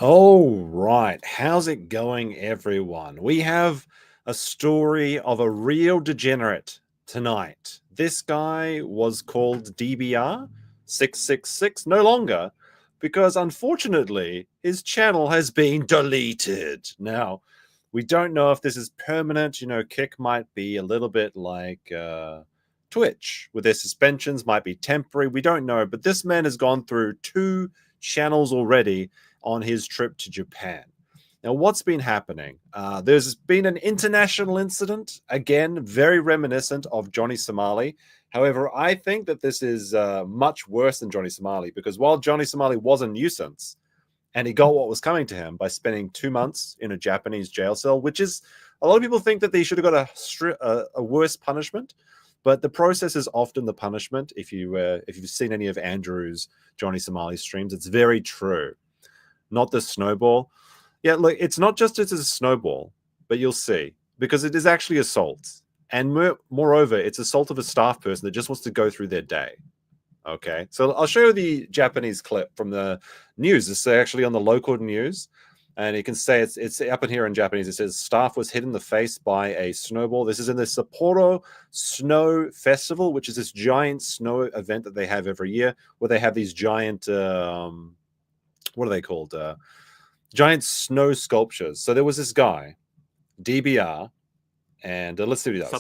Oh, right. How's it going, everyone? We have a story of a real degenerate tonight. This guy was called DBR 666 no longer because unfortunately his channel has been deleted. Now, we don't know if this is permanent. You know, Kick might be a little bit like Twitch, with their suspensions might be temporary. We don't know, but this man has gone through 2 channels already on his trip to Japan. Now, what's been happening? There's been an international incident, again, very reminiscent of Johnny Somali. However, I think that this is much worse than Johnny Somali, because while Johnny Somali was a nuisance, and he got what was coming to him by spending 2 months in a Japanese jail cell, which is, a lot of people think that they should have got a worse punishment, but the process is often the punishment. If you've seen any of Andrew's Johnny Somali streams, it's very true. Not the snowball. Yeah, look, it's not just as a snowball, but you'll see, because it is actually assault. And moreover, it's assault of a staff person that just wants to go through their day. Okay, so I'll show you the Japanese clip from the news. It's actually on the local news, and you can say it's up in here in Japanese. It says staff was hit in the face by a snowball. This is in the Sapporo Snow Festival, which is this giant snow event that they have every year, where they have these giant what are they called? Giant snow sculptures. So there was this guy, DBR, and let's see what he does.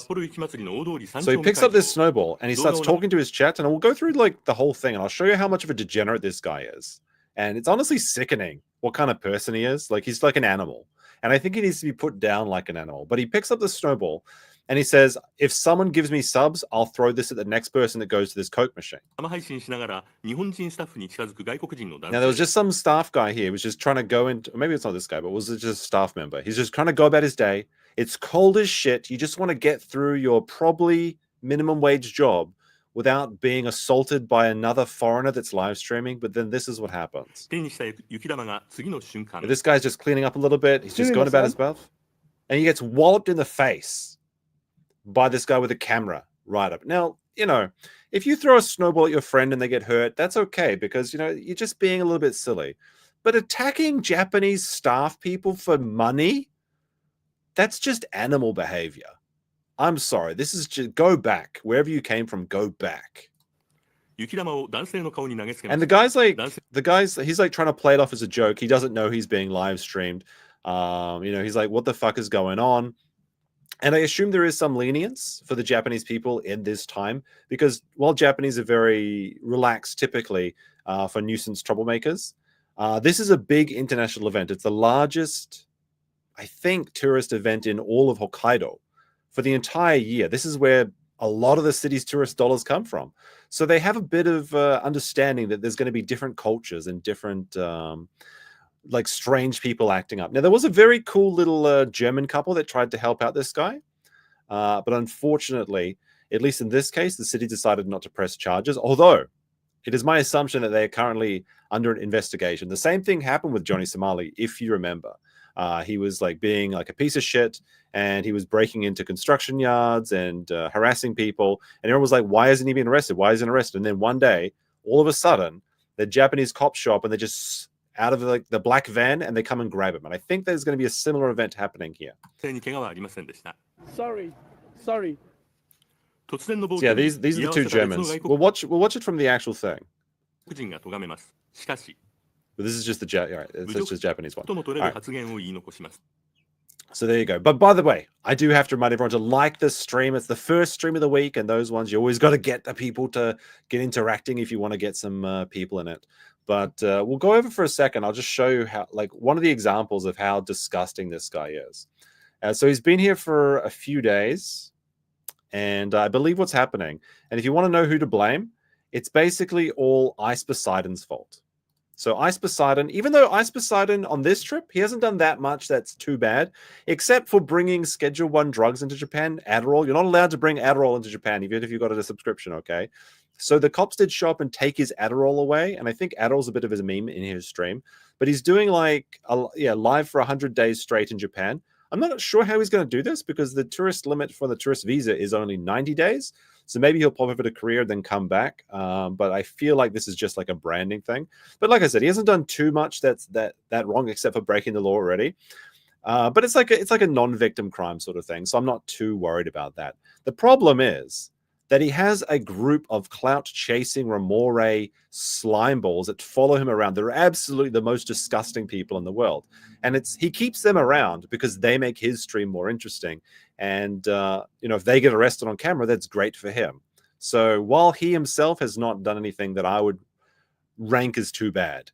So he picks up this snowball and he starts talking to his chat, and we'll go through like the whole thing, and I'll show you how much of a degenerate this guy is. And it's honestly sickening what kind of person he is. Like, he's like an animal, and I think he needs to be put down like an animal. But he picks up the snowball and he says, if someone gives me subs, I'll throw this at the next person that goes to this Coke machine. Now, there was just some staff guy here who was just trying to go into, maybe it's not this guy, but was it just a staff member? He's just trying to go about his day. It's cold as shit. You just want to get through your probably minimum wage job without being assaulted by another foreigner that's live streaming. But then this is what happens. This guy's just cleaning up a little bit. He's just going about his buff. And he gets walloped in the face by this guy with a camera right up. Now, you know, if you throw a snowball at your friend and they get hurt, that's okay, because, you know, you're just being a little bit silly. But attacking Japanese staff people for money, that's just animal behavior. I'm sorry. This is just, go back. Wherever you came from, go back. And the guy's he's like trying to play it off as a joke. He doesn't know he's being live streamed. You know, he's like, what the fuck is going on? And I assume there is some lenience for the Japanese people in this time, because while Japanese are very relaxed typically for nuisance troublemakers, this is a big international event. It's the largest, I think, tourist event in all of Hokkaido for the entire year. This is where a lot of the city's tourist dollars come from. So they have a bit of understanding that there's going to be different cultures and different like strange people acting up. Now, there was a very cool little German couple that tried to help out this guy. But unfortunately, at least in this case, the city decided not to press charges, although it is my assumption that they are currently under an investigation. The same thing happened with Johnny Somali, if you remember. He was like being like a piece of shit, and he was breaking into construction yards and harassing people. And everyone was like, why isn't he being arrested? Why isn't he arrested? And then one day, all of a sudden, the Japanese cops show up and they just out of like the black van and they come and grab him. And I think there's going to be a similar event happening here. Sorry. So yeah, these are the 2 Germans. We'll watch it from the actual thing. But this is just the it's just Japanese one. Right. So there you go. But by the way, I do have to remind everyone to like this stream. It's the first stream of the week, and those ones you always got to get the people to get interacting if you want to get some people in it. But we'll go over for a second. I'll just show you how, like, one of the examples of how disgusting this guy is. So he's been here for a few days, and I believe what's happening. And if you want to know who to blame, it's basically all Ice Poseidon's fault. So Ice Poseidon, even though Ice Poseidon on this trip, he hasn't done that much that's too bad, except for bringing Schedule 1 drugs into Japan, Adderall. You're not allowed to bring Adderall into Japan, even if you've got a subscription, okay? So the cops did show up and take his Adderall away, and I think Adderall's a bit of a meme in his stream, but he's doing like, live for 100 days straight in Japan. I'm not sure how he's going to do this, because the tourist limit for the tourist visa is only 90 days. So maybe he'll pop over to Korea, then come back. But I feel like this is just like a branding thing. But like I said, he hasn't done too much that wrong, except for breaking the law already. But it's like a non-victim crime sort of thing. So I'm not too worried about that. The problem is that he has a group of clout-chasing remore slime balls that follow him around. They're absolutely the most disgusting people in the world. And he keeps them around because they make his stream more interesting. And, if they get arrested on camera, that's great for him. So while he himself has not done anything that I would rank as too bad,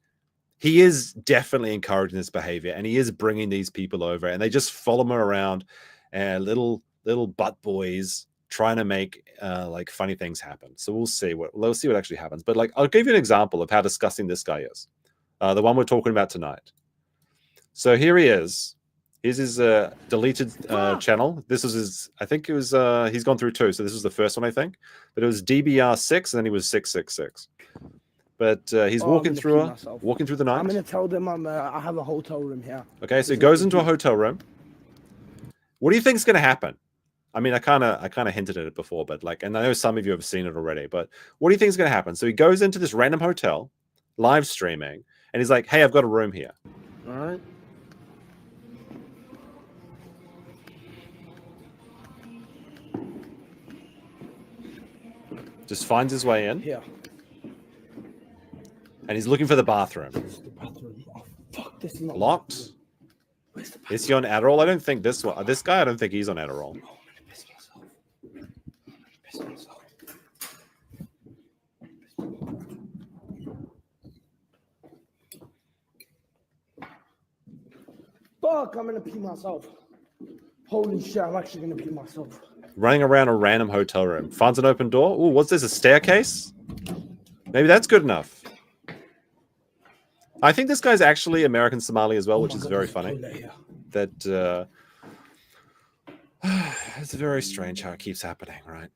he is definitely encouraging this behavior, and he is bringing these people over, and they just follow him around, little butt boys trying to make like funny things happen. So we'll see what actually happens. But like, I'll give you an example of how disgusting this guy is. The one we're talking about tonight. So here he is. Here's his deleted channel. This was his. I think it was. He's gone through 2. So this was the first one, I think. But it was DBR 6, and then he was 666. But he's walking through the night. I'm gonna tell them I have a hotel room here. Okay, so he goes into a hotel room. What do you think is going to happen? I mean, I kind of hinted at it before, but like, and I know some of you have seen it already, but what do you think is going to happen? So he goes into this random hotel, live streaming, and he's like, "Hey, I've got a room here." All right. Just finds his way in. Yeah. And he's looking for the bathroom. Oh, fuck, this is not locked. Is he on Adderall? I don't think this one. This guy, I don't think he's on Adderall. Fuck, I'm gonna pee myself. Holy shit, I'm actually gonna pee myself. Running around a random hotel room. Finds an open door. Ooh, what's this? A staircase? Maybe that's good enough. I think this guy's actually American Somali as well, which is very funny. That it's very strange how it keeps happening, right?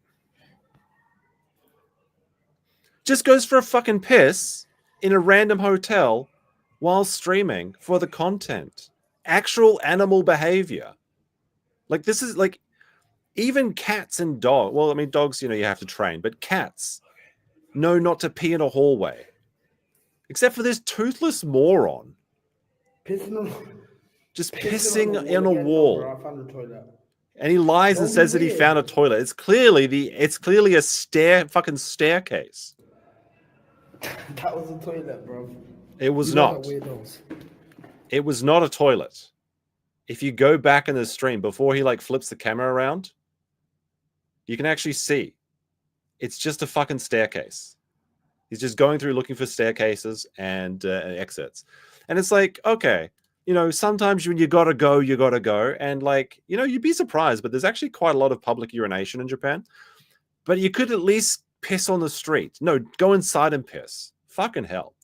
Just goes for a fucking piss in a random hotel while streaming for the content. Actual animal behavior. Like, this is like, even cats and dogs. Well, I mean, dogs, you have to train, but cats know not to pee in a hallway. Except for this toothless moron. Just pissing in a wall. I found a toilet. And he lies and says that he found a toilet. It's clearly a fucking staircase. That was a toilet, bro. It was not. It was not a toilet. If you go back in the stream before he like flips the camera around, you can actually see it's just a fucking staircase. He's just going through looking for staircases and exits. And it's like, okay, sometimes when you gotta go, you gotta go. And like, you'd be surprised, but there's actually quite a lot of public urination in Japan. But you could at least piss on the street. No, go inside and piss. Fucking hell.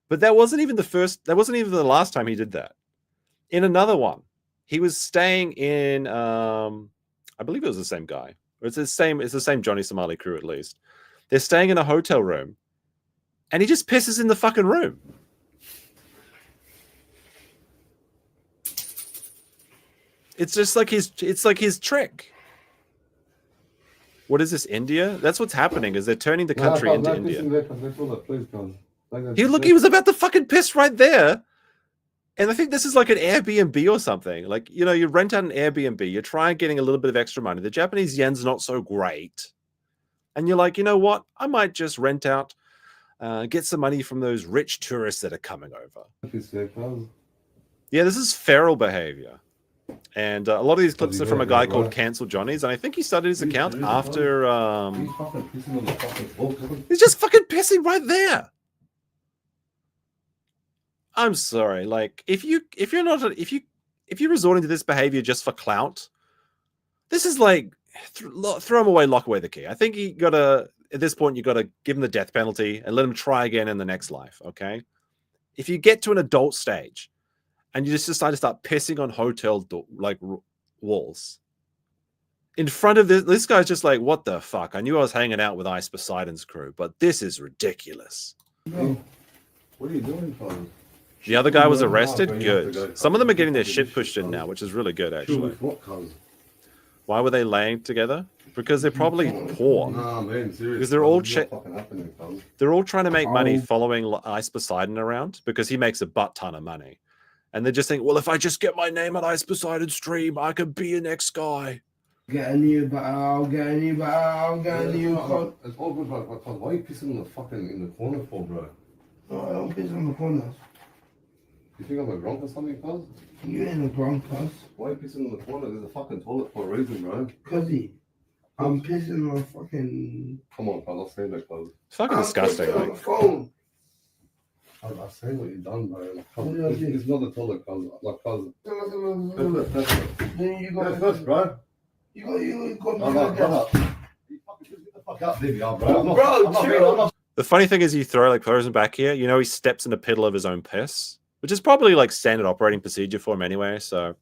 But that wasn't even the last time he did that. In another one, he was staying in, I believe it was the same guy. It's the same Johnny Somali crew, at least. They're staying in a hotel room. And he just pisses in the fucking room. It's just like his trick. What is this, India? That's what's happening, is they're turning the country into India. He was about to fucking piss right there. And I think this is like an Airbnb or something. Like, you rent out an Airbnb, you try getting a little bit of extra money. The Japanese yen's not so great. And you're like, you know what? I might just rent out, get some money from those rich tourists that are coming over. Yeah, this is feral behavior. And a lot of these clips are from a guy called Cancel Johnny's. And I think he started his account after... he's just fucking pissing right there. I'm sorry. Like, if you're resorting to this behavior just for clout, this is like throw him away, lock away the key. I think at this point, you gotta give him the death penalty and let him try again in the next life. Okay. If you get to an adult stage and you just decide to start pissing on hotel walls in front of this guy's just like, what the fuck? I knew I was hanging out with Ice Poseidon's crew, but this is ridiculous. No. What are you doing, Father? The other guy was arrested? Good. Some of them are getting their shit pushed in now, which is really good, actually. Why were they laying together? because they're probably poor. Nah, man, seriously. Because they're all they're all trying to make money Oh. following Ice Poseidon around because he makes a butt ton of money. And they just think, well, if I just get my name on Ice Poseidon stream, I could be the next guy. Get a new bow, get a new bow, get a new coat. It's all good, bro. Why are you pissing in the corner for, bro? No, I don't piss on the corners. You think I'm a drunk or something, cuz? You ain't a drunk, cuz. Why are you pissing in the corner? There's a fucking toilet for a reason, bro. Cuzzy, I'm pissing on fucking... Come on, cuz. I'll say that, cuz. It's fucking disgusting. I'm pissing on Like, the phone. I'll say what you've done, bro. What did I do? It's not the toilet, cuz. Like, cuz. Then you got... Go first, bro. You got... No, no, brother. You fucking get the fuck out, DBR, bro. I'm not the funny thing is, you throw like throws him back here. You know, he steps in the piddle of his own piss, which is probably like standard operating procedure for him anyway. So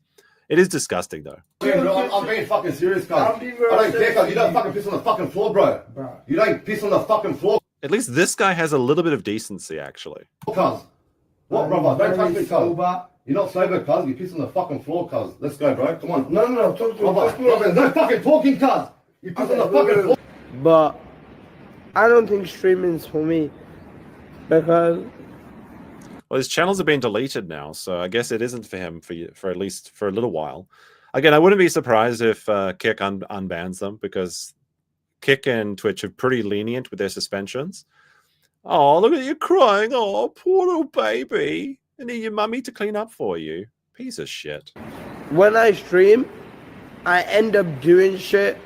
it is disgusting, though. I'm being fucking serious, cuz. I'm I being don't very care, cuz. You don't fucking piss on the fucking floor, bro. Bro. You don't piss on the fucking floor, At least this guy has a little bit of decency, actually. cuz. What, brother? Don't touch me, cuz. sober. You're not sober, cuz. You piss on the fucking floor, cuz. Let's go, bro. Come on. No, talk to Brother, me. brother, no fucking talking, cuz. You piss on the fucking floor. But I don't think streaming's for me because Well, his channels have been deleted now, so I guess it isn't for him for at least for a little while. Again, I wouldn't be surprised if Kick unbans them because Kick and Twitch are pretty lenient with their suspensions. Oh, look at you crying! Oh, poor little baby. I need your mummy to clean up for you. Piece of shit. when I stream, I end up doing shit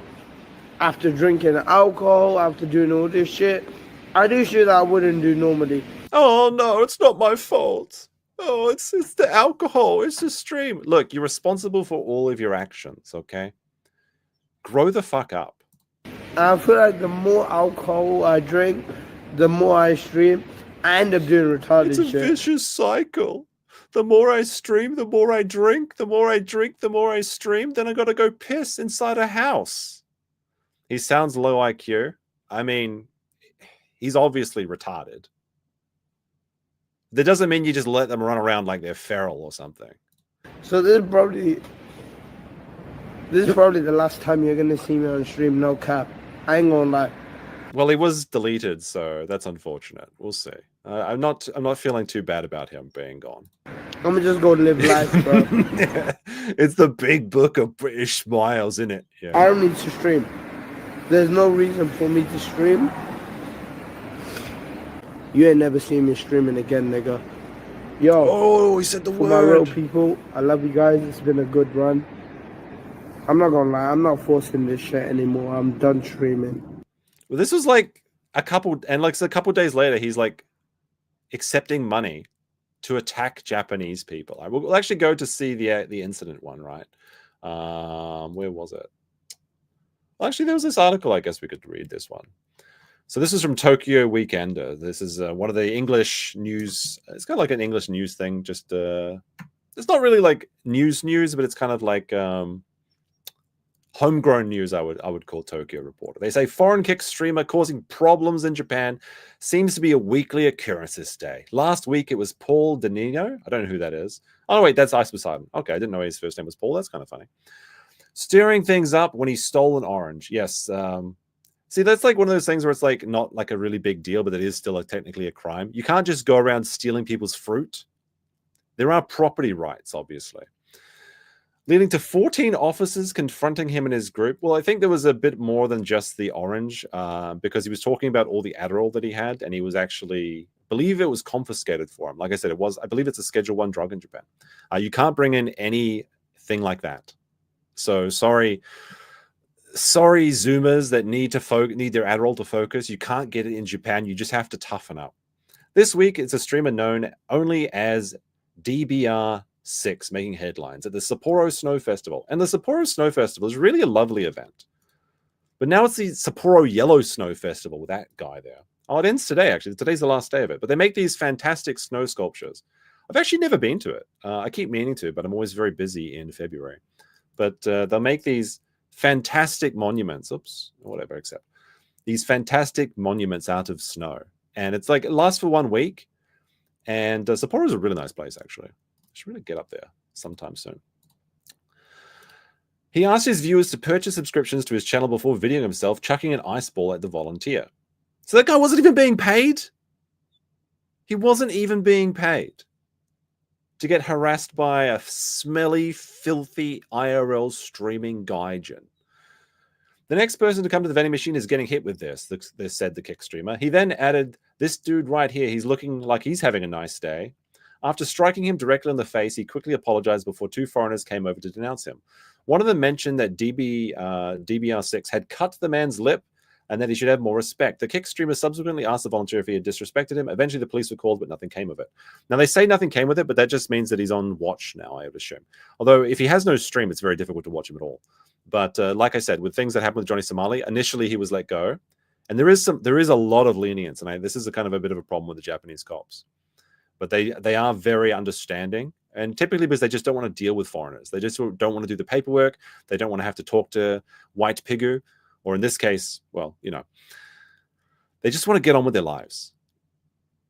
after drinking alcohol, after doing all this shit. I do shit that I wouldn't do normally. Oh no, it's not my fault. Oh, it's the alcohol. It's the stream. Look, you're responsible for all of your actions, okay? Grow the fuck up. I feel like the more alcohol I drink, the more I stream, I end up doing retarded It's a shit. vicious cycle. The more I stream, the more I drink. The more I drink, the more I stream. Then I gotta go piss inside a house. He sounds low IQ. I mean, he's obviously retarded. That doesn't mean you just let them run around like they're feral or something. So this is probably the last time you're gonna see me on stream, no cap. I ain't gonna lie. Well, he was deleted, so that's unfortunate. We'll see. I'm not feeling too bad about him being gone. I'm gonna just go live life, bro. It's the big book of British smiles, isn't it? Yeah. I don't need to stream. There's no reason for me to stream. You ain't never seen me streaming again, nigga. Yo, Oh, he said the for my real word. people, I love you guys. It's been a good run. I'm not gonna lie, I'm not forcing this shit anymore. I'm done streaming. Well, this was like a couple days later, he's like accepting money to attack Japanese people. We'll actually go to see the incident one, right? Where was it? Well, actually, there was this article. I guess we could read this one. So this is from Tokyo Weekender. This is one of the English news. It's kind of like an English news thing. Just it's not really like news, but it's kind of like homegrown news. I would call Tokyo Reporter. They say foreign kick streamer causing problems in Japan seems to be a weekly occurrence this day. Last week it was Paul Danino. I don't know who that is. Oh wait, that's Ice Poseidon. Okay, I didn't know his first name was Paul. That's kind of funny. Stirring things up when he stole an orange. Yes. See, that's like one of those things where it's like not like a really big deal, but it is still technically a crime. You can't just go around stealing people's fruit. There are property rights, obviously. Leading to 14 officers confronting him and his group. Well, I think there was a bit more than just the orange, because he was talking about all the Adderall that he had, and he was actually, I believe it was confiscated for him. Like I said, I believe it's a Schedule 1 drug in Japan. You can't bring in anything like that. So sorry, Zoomers that need their Adderall to focus. You can't get it in Japan. You just have to toughen up. This week, it's a streamer known only as DBR 6 making headlines at the Sapporo Snow Festival. And the Sapporo Snow Festival is really a lovely event. But now it's the Sapporo Yellow Snow Festival with that guy there. Oh, it ends today, actually. Today's the last day of it. But they make these fantastic snow sculptures. I've actually never been to it. I keep meaning to, but I'm always very busy in February. But they'll make these fantastic monuments. Oops, whatever, except these fantastic monuments out of snow. And it's like, it lasts for 1 week. And Sapporo is a really nice place, actually. Should really get up there sometime soon. He asked his viewers to purchase subscriptions to his channel before videoing himself chucking an ice ball at the volunteer. So that guy wasn't even being paid. He wasn't even being paid to get harassed by a smelly, filthy IRL streaming gaijin. The next person to come to the vending machine is getting hit with this, said the kick streamer. He then added, this dude right here, he's looking like he's having a nice day. After striking him directly in the face, he quickly apologized before two foreigners came over to denounce him. One of them mentioned that DBR6 had cut the man's lip and that he should have more respect. The kick streamer subsequently asked the volunteer if he had disrespected him. Eventually, the police were called, but nothing came of it. Now, they say nothing came with it, but that just means that he's on watch now, I would assume. Although, if he has no stream, it's very difficult to watch him at all. But like I said, with things that happened with Johnny Somali, initially he was let go. And there is a lot of lenience. And this is a kind of a bit of a problem with the Japanese cops. But they are very understanding. And typically because they just don't want to deal with foreigners. They just don't want to do the paperwork. They don't want to have to talk to white pigu. Or in this case, well, you know, they just want to get on with their lives.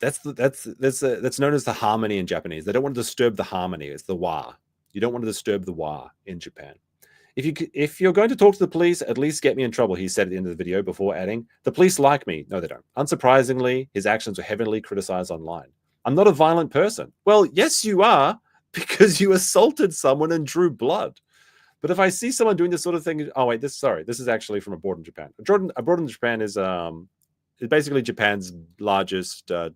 That's known as the harmony in Japanese. They don't want to disturb the harmony. It's the wa. You don't want to disturb the wa in Japan. If you're going to talk to the police, at least get me in trouble, he said at the end of the video before adding, the police like me. No, they don't. Unsurprisingly, his actions were heavily criticized online. I'm not a violent person. Well, yes, you are, because you assaulted someone and drew blood. But if I see someone doing this sort of thing, oh wait, this is actually from Abroad in Japan. Abroad in Japan is basically Japan's largest, I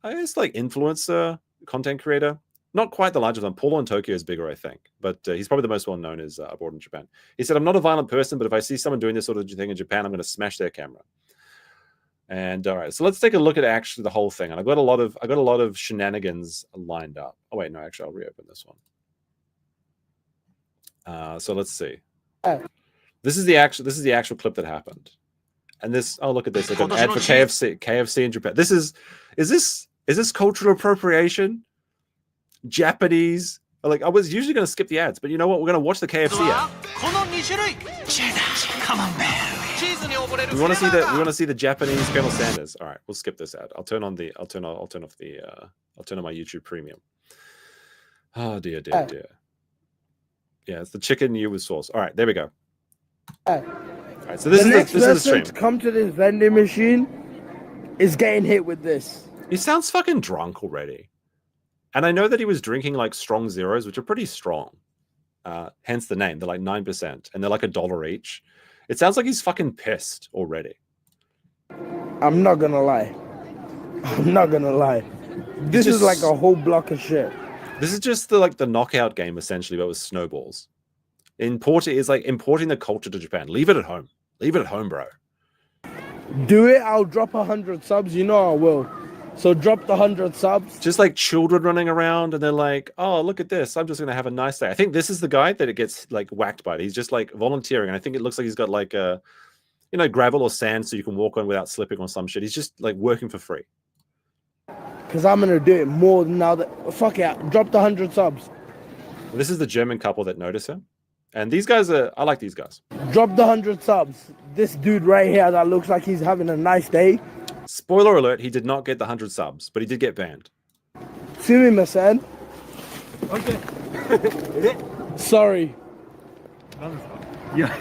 guess, like influencer content creator. Not quite the largest one. Paulo in Tokyo is bigger, I think, but he's probably the most well known as Abroad in Japan. He said, "I'm not a violent person, but if I see someone doing this sort of thing in Japan, I'm going to smash their camera." And all right, so let's take a look at actually the whole thing. And I got a lot of shenanigans lined up. Oh wait, no, actually, I'll reopen this one. So let's see. This is the actual clip that happened. And this, oh look at this! I've got an ad for KFC in Japan. Is this cultural appropriation? Japanese. Like, I was usually going to skip the ads, but you know what? We're going to watch the KFC ad. Come on, man. We want to see the Japanese Colonel Sanders. All right, we'll skip this ad. I'll turn on my YouTube Premium. Oh dear. Yeah, it's the chicken you with sauce. All right, there we go. All right, so this is the stream. To come to this vending machine is getting hit with this. He sounds fucking drunk already. And I know that he was drinking like strong zeros, which are pretty strong. Hence the name. They're like 9%. And they're like $1 each. It sounds like he's fucking pissed already. I'm not going to lie. This is like a whole block of shit. This is just the knockout game, essentially, but with snowballs. It's like importing the culture to Japan. Leave it at home. Leave it at home, bro. Do it. I'll drop 100 subs. You know I will. So drop the 100 subs. Just like children running around and they're like, oh, look at this. I'm just going to have a nice day. I think this is the guy that it gets like whacked by. He's just like volunteering. And I think it looks like he's got like a, gravel or sand so you can walk on without slipping or some shit. He's just like working for free. Because I'm going to do it more now that, fuck it, drop the 100 subs. This is the German couple that notice him. And these guys I like these guys. Drop the 100 subs. This dude right here that looks like he's having a nice day. Spoiler alert, he did not get the 100 subs, but he did get banned. See me, son. Okay. Sorry. Yeah.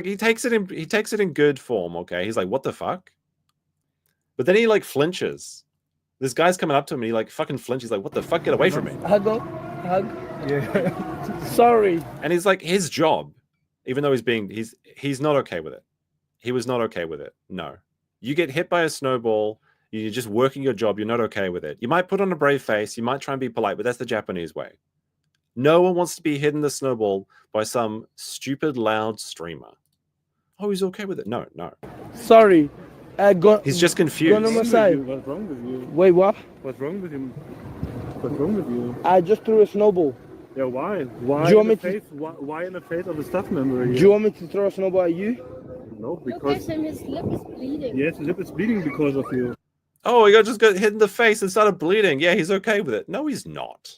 He takes it in good form, okay? He's like, what the fuck? But then he like flinches. This guy's coming up to him and he like fucking flinches. He's like, what the fuck? Get away from me. Hug. Yeah. Sorry. And he's like, his job, even though he's not okay with it. He was not okay with it. No. You get hit by a snowball, you're just working your job, you're not okay with it. You might put on a brave face, you might try and be polite, but that's the Japanese way. No one wants to be hit in the snowball by some stupid, loud streamer. Oh, he's okay with it. No. Sorry. He's just confused. What's wrong with you? Wait, what? What's wrong with him? What's wrong with you? I just threw a snowball. Yeah, why? Why Do you want in me the face? Why in the face of a staff member? Do you want me to throw a snowball at you? No, Look because at him, his lip is bleeding. yes, his lip is bleeding because of you. Oh, he just got hit in the face and started bleeding. Yeah, he's okay with it. No, he's not.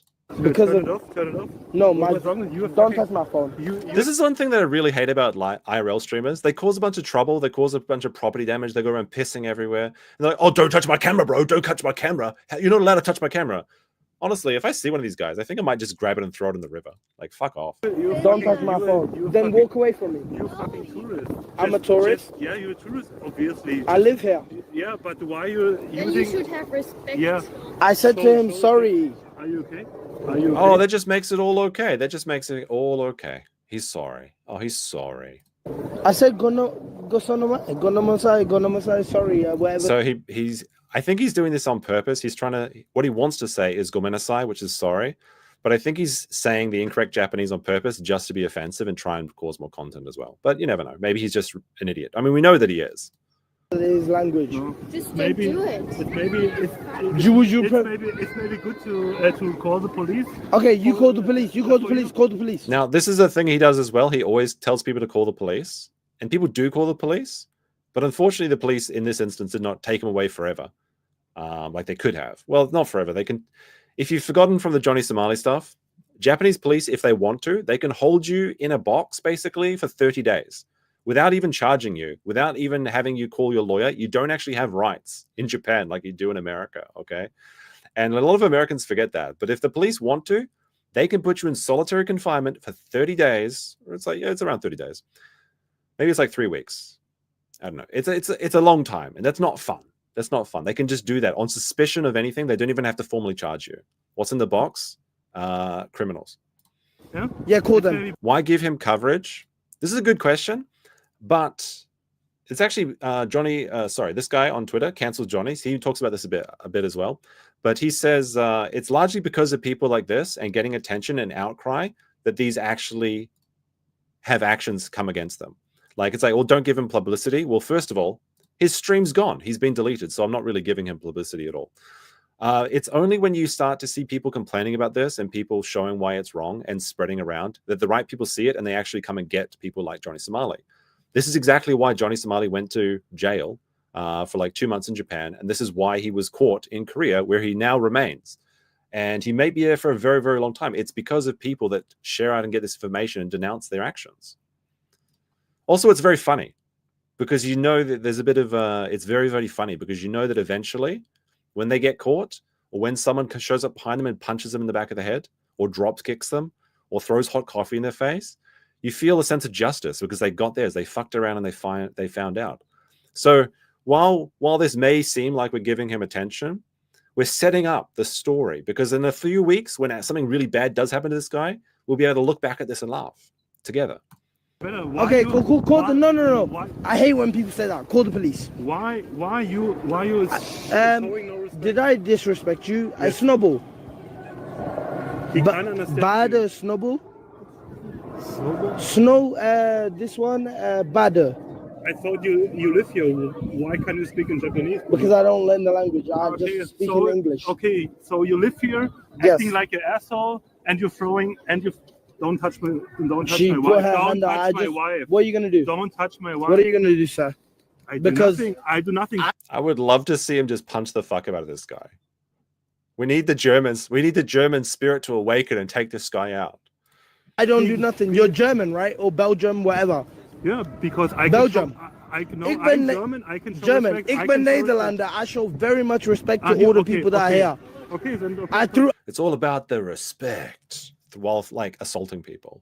Because turn it off. Turn it off. No, What's wrong with you? don't touch my phone. This is one thing that I really hate about IRL streamers. They cause a bunch of trouble. They cause a bunch of property damage. They go around pissing everywhere. And they're like, oh, don't touch my camera, bro. Don't touch my camera. You're not allowed to touch my camera. Honestly, if I see one of these guys, I think I might just grab it and throw it in the river. Like, fuck off. Don't touch my phone. Then walk away from me. You're fucking tourist. I'm a tourist. Yeah, you're a tourist, obviously. I live here. Yeah, but why are you Then you should have respect. Yeah. I said to him, sorry. Are you okay? Are you okay? Oh, that just makes it all okay. That just makes it all okay. He's sorry. Oh, he's sorry. I said, gonomasai, sorry, whatever. So he's. I think he's doing this on purpose. He's trying to. What he wants to say is gomenasai, which is sorry, but I think he's saying the incorrect Japanese on purpose just to be offensive and try and cause more content as well. But you never know. Maybe he's just an idiot. I mean, we know that he is. His language. No. Just Maybe don't do it. it's maybe it's maybe good to call the police. Okay, you call the police. You call the police. Call the police. Now, this is a thing he does as well. He always tells people to call the police, and people do call the police. But unfortunately, the police in this instance did not take him away forever, like they could have. Well, not forever. They can, if you've forgotten from the Johnny Somali stuff, Japanese police, if they want to, they can hold you in a box basically for 30 days without even charging you, without even having you call your lawyer. You don't actually have rights in Japan like you do in America, okay? And a lot of Americans forget that. But if the police want to, they can put you in solitary confinement for 30 days. Or it's like, yeah, it's around 30 days. Maybe it's like 3 weeks. I don't know. It's a long time, and that's not fun. That's not fun. They can just do that on suspicion of anything. They don't even have to formally charge you. What's in the box? Criminals. Yeah, call them. Why give him coverage? This is a good question, but it's actually Johnny. Sorry, this guy on Twitter, Cancel Johnny. He talks about this a bit as well. But he says it's largely because of people like this and getting attention and outcry that these actually have actions come against them. Like, it's like, well, don't give him publicity. Well, first of all, his stream's gone. He's been deleted, so I'm not really giving him publicity at all. It's only when you start to see people complaining about this and people showing why it's wrong and spreading around that the right people see it and they actually come and get people like Johnny Somali. This is exactly why Johnny Somali went to jail for like 2 months in Japan, and this is why he was caught in Korea, where he now remains. And he may be there for a very, very long time. It's because of people that share out and get this information and denounce their actions. Also, it's very funny because you know that there's a bit of it's very, very funny because you know that eventually when they get caught or when someone shows up behind them and punches them in the back of the head or drop kicks them or throws hot coffee in their face, you feel a sense of justice because they got theirs. They fucked around and they found out. So while this may seem like we're giving him attention, we're setting up the story because in a few weeks when something really bad does happen to this guy, we'll be able to look back at this and laugh together. Okay, call the no. Why, I hate when people say that. Call the police. why you Did I disrespect you? Yes. I snowball. he can't understand Bader you. snowball. Snowball? Snow. This one. Bader. I thought you live here. Why can't you speak in Japanese? Because I don't learn the language. I Okay, just speak so, in English. Okay, so you live here, Yes. acting like an asshole, and you're throwing, and you don't touch my, She my put wife. her Don't hand out. touch my wife. What are you gonna do? Don't touch my wife. What are you gonna do, sir? I do because- nothing. I do nothing. I would love to see him just punch the fuck out of this guy. We need the Germans. We need the German spirit to awaken and take this guy out. I don't do nothing. You're German, right? Or Belgium, whatever. Yeah, because I Belgium. I know Ik I'm ben German. I can show German. respect. Ik I ben can show Nederlander. I show very much respect to Ah, yeah, all the okay, people that okay. are here. Okay, then. Okay, I threw. It's all about the respect while like assaulting people.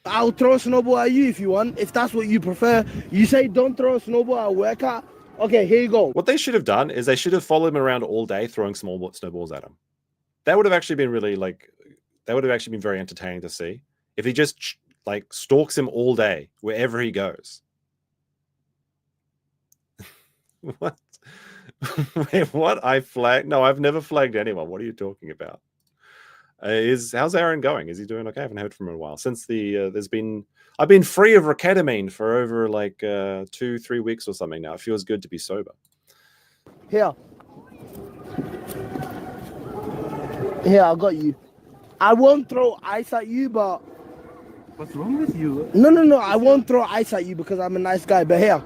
I'll throw a snowball at you if you want. If that's what you prefer. You say don't throw a snowball at work at. Okay, here you go. What they should have done is they should have followed him around all day throwing small snowballs at him. That would have actually been really that would have actually been very entertaining to see. If he just like stalks him all day wherever he goes. What? Wait, what? I flagged? No, I've never flagged anyone. What are you talking about? How's Aaron going? Is he doing okay? I haven't heard from him in a while. Since I've been free of ketamine for over like 2-3 weeks or something now. It feels good to be sober. Here. Here, I got you. I won't throw ice at you, but What's wrong with you? no. I won't throw ice at you because I'm a nice guy. But here,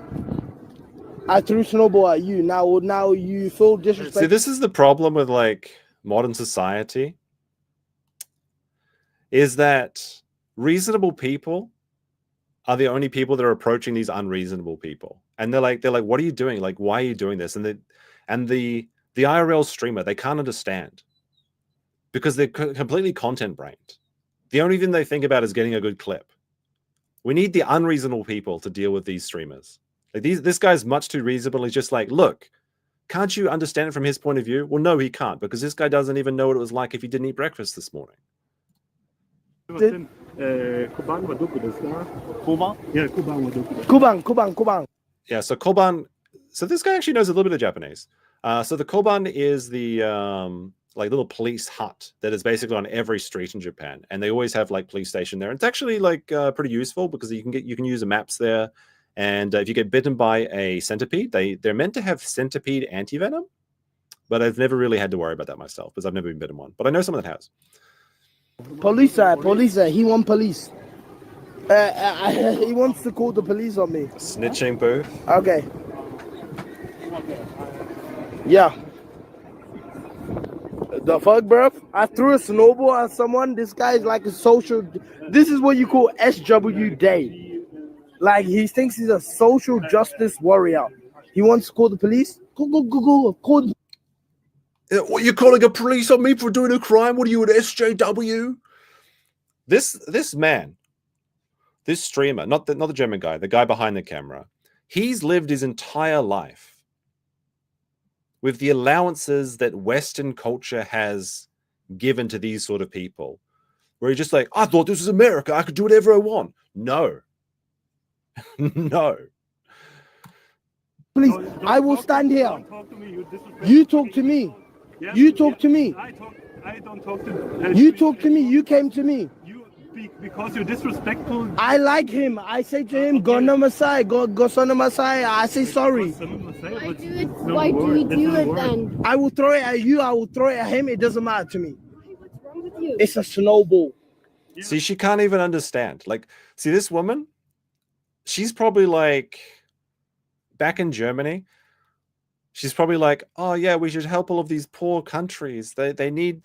I threw snowball at you. Now you feel disrespectful. See, this is the problem with like modern society. Is that reasonable people are the only people that are approaching these unreasonable people, and they're like, what are you doing? Like, why are you doing this? And the IRL streamer, they can't understand because they're completely content brained. The only thing they think about is getting a good clip. We need the unreasonable people to deal with these streamers. Like this guy's much too reasonable. He's just like, look, can't you understand it from his point of view? Well, no, he can't, because this guy doesn't even know what it was like if he didn't eat breakfast this morning. Kuban? Yeah, Kuban. Yeah, so Koban. So this guy actually knows a little bit of Japanese. So the Koban is the like little police hut that is basically on every street in Japan, and they always have like police station there. It's actually like pretty useful because you can use the maps there, and if you get bitten by a centipede, they're meant to have centipede antivenom, but I've never really had to worry about that myself because I've never been bitten one. But I know someone that has. Police, he wants police. He wants to call the police on me. Snitching booth. Okay. Yeah. The fuck, bro? I threw a snowball at someone. This guy is like a social. This is what you call SW Day. Like, he thinks he's a social justice warrior. He wants to call the police. Go. Call. What, you're calling a police on me for doing a crime? What are you, an SJW? This man, this streamer, not the German guy, the guy behind the camera, he's lived his entire life with the allowances that Western culture has given to these sort of people, where he's just like, I thought this was America. I could do whatever I want. No. No. Please, I will stand here. You talk to me. You talk to me. I don't talk to you. Talk to me. You came to me. Because you're disrespectful. I like him. I say to him, go no Masai, go Sona Masai. I say sorry. Why do we do it then? I will throw it at you. I will throw it at him. It doesn't matter to me. What's wrong with you? It's a snowball. Yeah. See, she can't even understand. Like, see, this woman, she's probably like, back in Germany, she's probably like, oh yeah, we should help all of these poor countries. They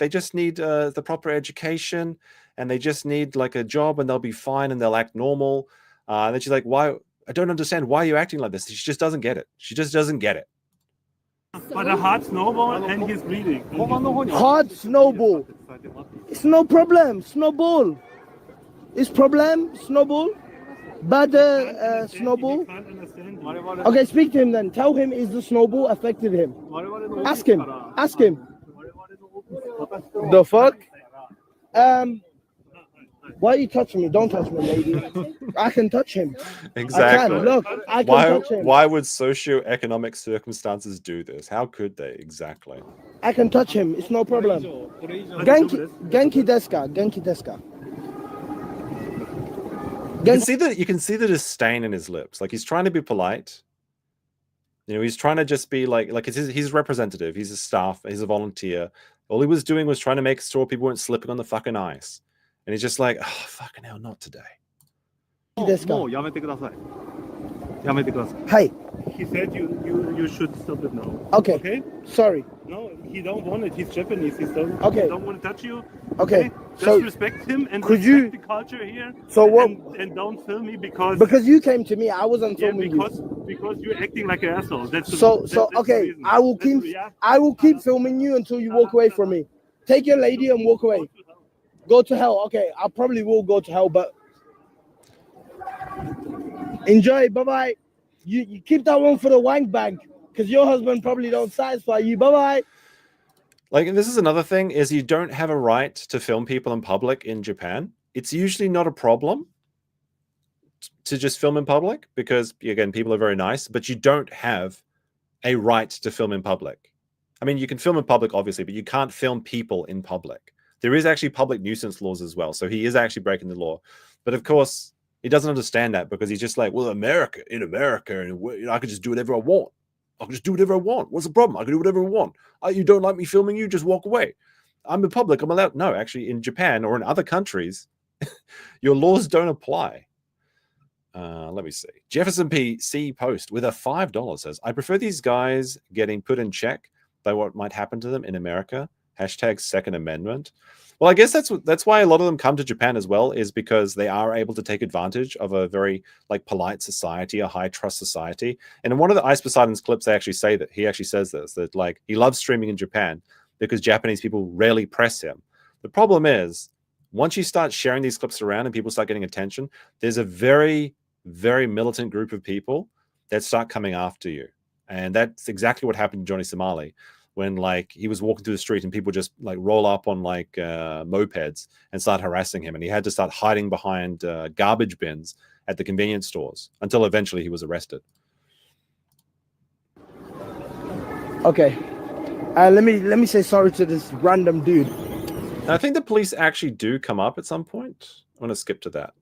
just need the proper education, and they just need like a job, and they'll be fine, and they'll act normal. And then she's like, why? I don't understand. Why are you acting like this? She just doesn't get it. She just doesn't get it. But a hard snowball, and he's bleeding. Hard snowball. It's no problem. Snowball. It's problem. Snowball. But snowball. Okay, speak to him then. Tell him, is the snowball affected him? Ask him. Ask him. The fuck? Why are you touching me? Don't touch me, lady. I can touch him. Exactly. I can. Look, I can touch him. Why would socioeconomic circumstances do this? How could they? Exactly. I can touch him. It's no problem. Genki deska. Genki deska. You can see the disdain in his lips. Like, he's trying to be polite. You know, he's trying to just be like he's a representative. He's a staff. He's a volunteer. All he was doing was trying to make sure people weren't slipping on the fucking ice. And he's just like, oh, fucking hell, not today. Hey. He said you should stop it now. Okay. Okay? Sorry. No, he don't want it. He's Japanese. He don't want to touch you. Okay. Just respect him and respect the culture here. So what? And don't film me because you came to me. I wasn't filming you. Because you're acting like an asshole. That's okay. I will keep filming you until you walk away from me. Take your lady and walk away. Go to hell. Okay, I probably will go to hell, but enjoy. Bye bye. You keep that one for the wank bag, because your husband probably don't satisfy you. Bye bye. Like, this is another thing, is you don't have a right to film people in public in Japan. It's usually not a problem to just film in public because, again, people are very nice, but you don't have a right to film in public. I mean, you can film in public, obviously, but you can't film people in public. There is actually public nuisance laws as well, so he is actually breaking the law. But of course, he doesn't understand that because he's just like, well, in America, and I could just do whatever I want. I can just do whatever I want. What's the problem? I can do whatever I want. You don't like me filming you? Just walk away. I'm in public. I'm allowed. No, actually, in Japan or in other countries, your laws don't apply. Let me see. Jefferson C post with a $5 says, I prefer these guys getting put in check by what might happen to them in America. Hashtag Second Amendment. Well, I guess that's why a lot of them come to Japan as well, is because they are able to take advantage of a very like polite society, a high trust society. And in one of the Ice Poseidon's clips, they actually say that he actually says this, that like he loves streaming in Japan because Japanese people rarely press him. The problem is, once you start sharing these clips around and people start getting attention, there's a very, very militant group of people that start coming after you. And that's exactly what happened to Johnny Somali when like he was walking through the street and people just like roll up on like mopeds and start harassing him. And he had to start hiding behind garbage bins at the convenience stores until eventually he was arrested. Okay. Let me say sorry to this random dude. And I think the police actually do come up at some point. I'm going to skip to that.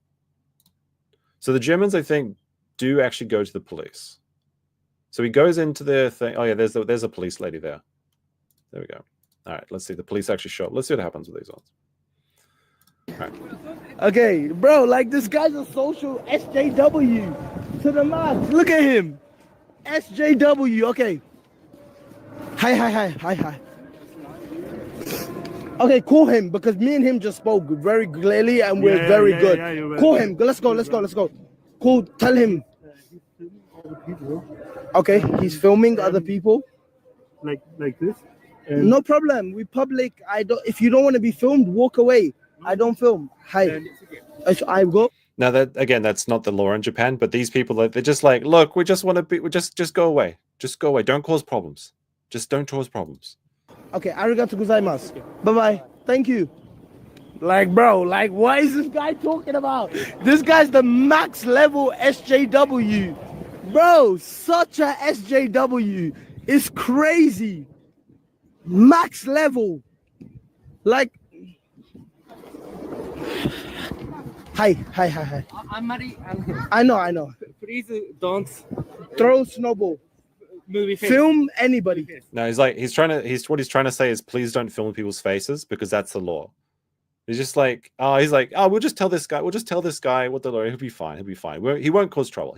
So the Germans, I think, do actually go to the police. So he goes into their thing. Oh yeah, there's a police lady there. There we go. All right, let's see. The police actually show up. Let's see what happens with these ones. All right. Okay, bro, like this guy's a social SJW to the max. Look at him. SJW, okay. Hi. Okay, call him because me and him just spoke very clearly and we're very good. Call him. Let's go. Call, tell him. Okay, he's filming other people. Like this. No problem. We public. If you don't want to be filmed, walk away. I don't film. Hi. I go. Now that again, that's not the law in Japan, but these people they're just like, look, we just want to be. Just go away. Just go away. Don't cause problems. Just don't cause problems. Okay, arigato gozaimasu. Bye-bye. Thank you. Like, bro, like, what is this guy talking about? This guy's the max level SJW. Bro, such a SJW. It's crazy. Max level. Like, hi. I'm Mari. I know. Please don't Throw snowball. movie face. Film anybody. No, what he's trying to say is please don't film people's faces because that's the law. He's just like, we'll just tell this guy what the law. He'll be fine. He won't cause trouble.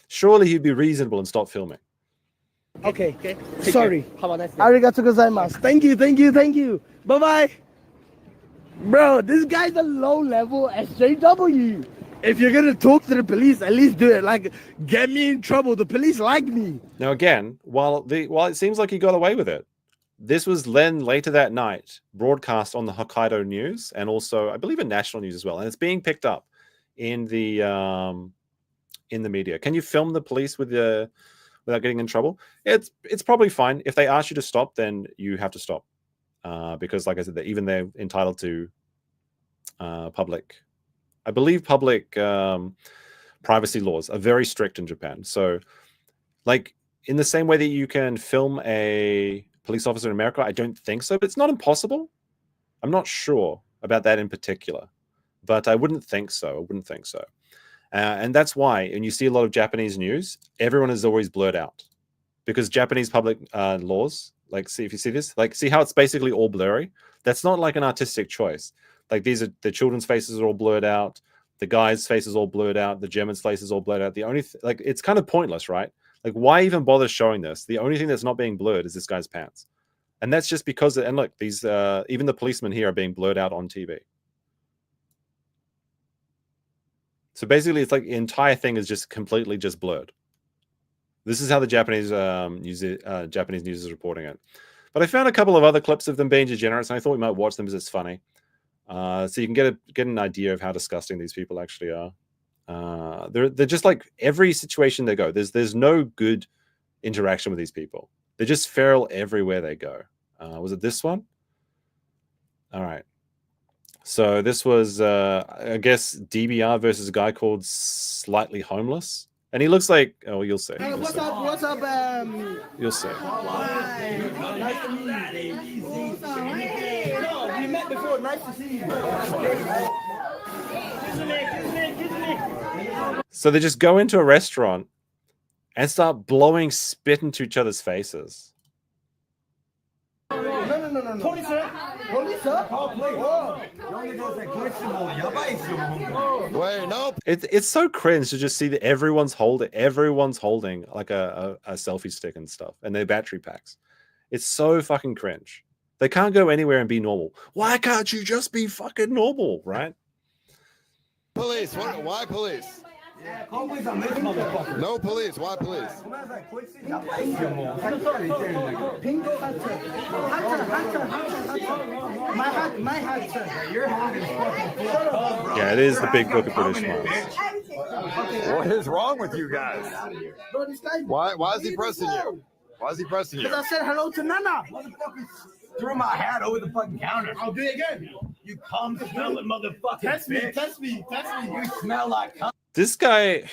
Surely he'd be reasonable and stop filming. Okay. Okay. Sorry. Have a nice day. Arigato gozaimasu. Thank you. Bye-bye. Bro, this guy's a low-level SJW. If you're going to talk to the police, at least do it. Like, get me in trouble. The police like me. Now, again, while it seems like he got away with it, this was then later that night broadcast on the Hokkaido news and also, I believe, in national news as well. And it's being picked up in the media. Can you film the police without getting in trouble? It's probably fine. If they ask you to stop, then you have to stop. Because, like I said, they're entitled to public privacy laws are very strict in Japan. So, like, in the same way that you can film a police officer in America, I don't think so, but it's not impossible. I'm not sure about that in particular, but I wouldn't think so. And that's why, and you see a lot of Japanese news, everyone is always blurred out because Japanese public laws, like, see if you see this, like, see how it's basically all blurry? That's not like an artistic choice. Like, these are the children's faces are all blurred out. The guy's face is all blurred out. The German's face is all blurred out. The only like, it's kind of pointless, right? Like, why even bother showing this? The only thing that's not being blurred is this guy's pants. And that's just because, and look, these, even the policemen here are being blurred out on TV. So basically, it's like the entire thing is just completely just blurred. This is how the Japanese Japanese news is reporting it. But I found a couple of other clips of them being degenerates, and I thought we might watch them because it's funny. So you can get an idea of how disgusting these people actually are. They're just like every situation they go. There's no good interaction with these people. They're just feral everywhere they go. Was it this one? All right. So this was, I guess, DBR versus a guy called Slightly Homeless. And he looks like, oh, you'll see. Hey, what's up? You'll see. Nice to meet you. We met before. Nice to see you. So they just go into a restaurant and start blowing spit into each other's faces. No. Police, sir. Wait, no. It's so cringe to just see that everyone's holding like a selfie stick and stuff, and their battery packs. It's so fucking cringe. They can't go anywhere and be normal. Why can't you just be fucking normal, right? Police. Why police? No police. Why police? My hat, sir. Your hat is fucking. Yeah, it is the big book of British smiles. What is wrong with you guys? Bro, this guy. Why is he pressing you? Why is he pressing you? Because I said hello to Nana. Motherfucker threw my hat over the fucking counter. I'll do it again. You cum smelling motherfucker. Test me. You smell like cum. This guy,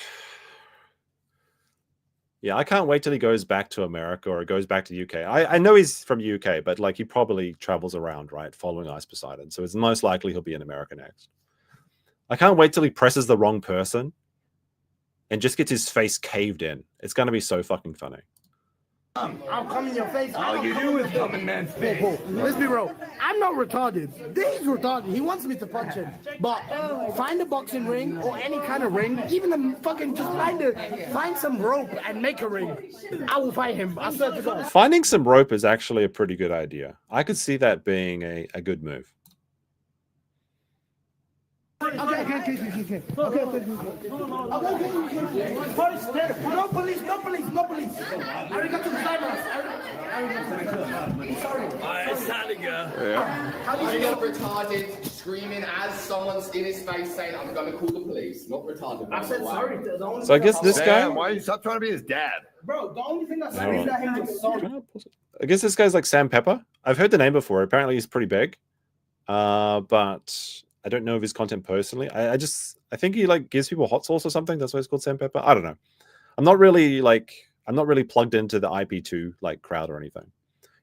yeah, I can't wait till he goes back to America or goes back to the UK. I know he's from the UK, but like he probably travels around, right, following Ice Poseidon. So it's most likely he'll be in America next. I can't wait till he presses the wrong person and just gets his face caved in. It's going to be so fucking funny. I'll come in your face. All you do is come in man's face. Let's be real. I'm not retarded. He's retarded. He wants me to punch him. But find a boxing ring or any kind of ring. Even a fucking just find some rope and make a ring. I will fight him. I swear to God. Finding some rope is actually a pretty good idea. I could see that being a good move. Okay. No police. Arigato gozaimasu. Sorry. You got retarded screaming as someone's in his face saying, I'm going to call the police. Not retarded. I said sorry. So I guess this guy... Why you stop trying to be his dad? Bro, the only thing I said is that he was sorry. I guess this guy's like Sam Pepper. I've heard the name before. Apparently he's pretty big. But I don't know of his content personally. I think he like gives people hot sauce or something. That's why it's called Sam Pepper. I don't know. I'm not really plugged into the IP2 like crowd or anything.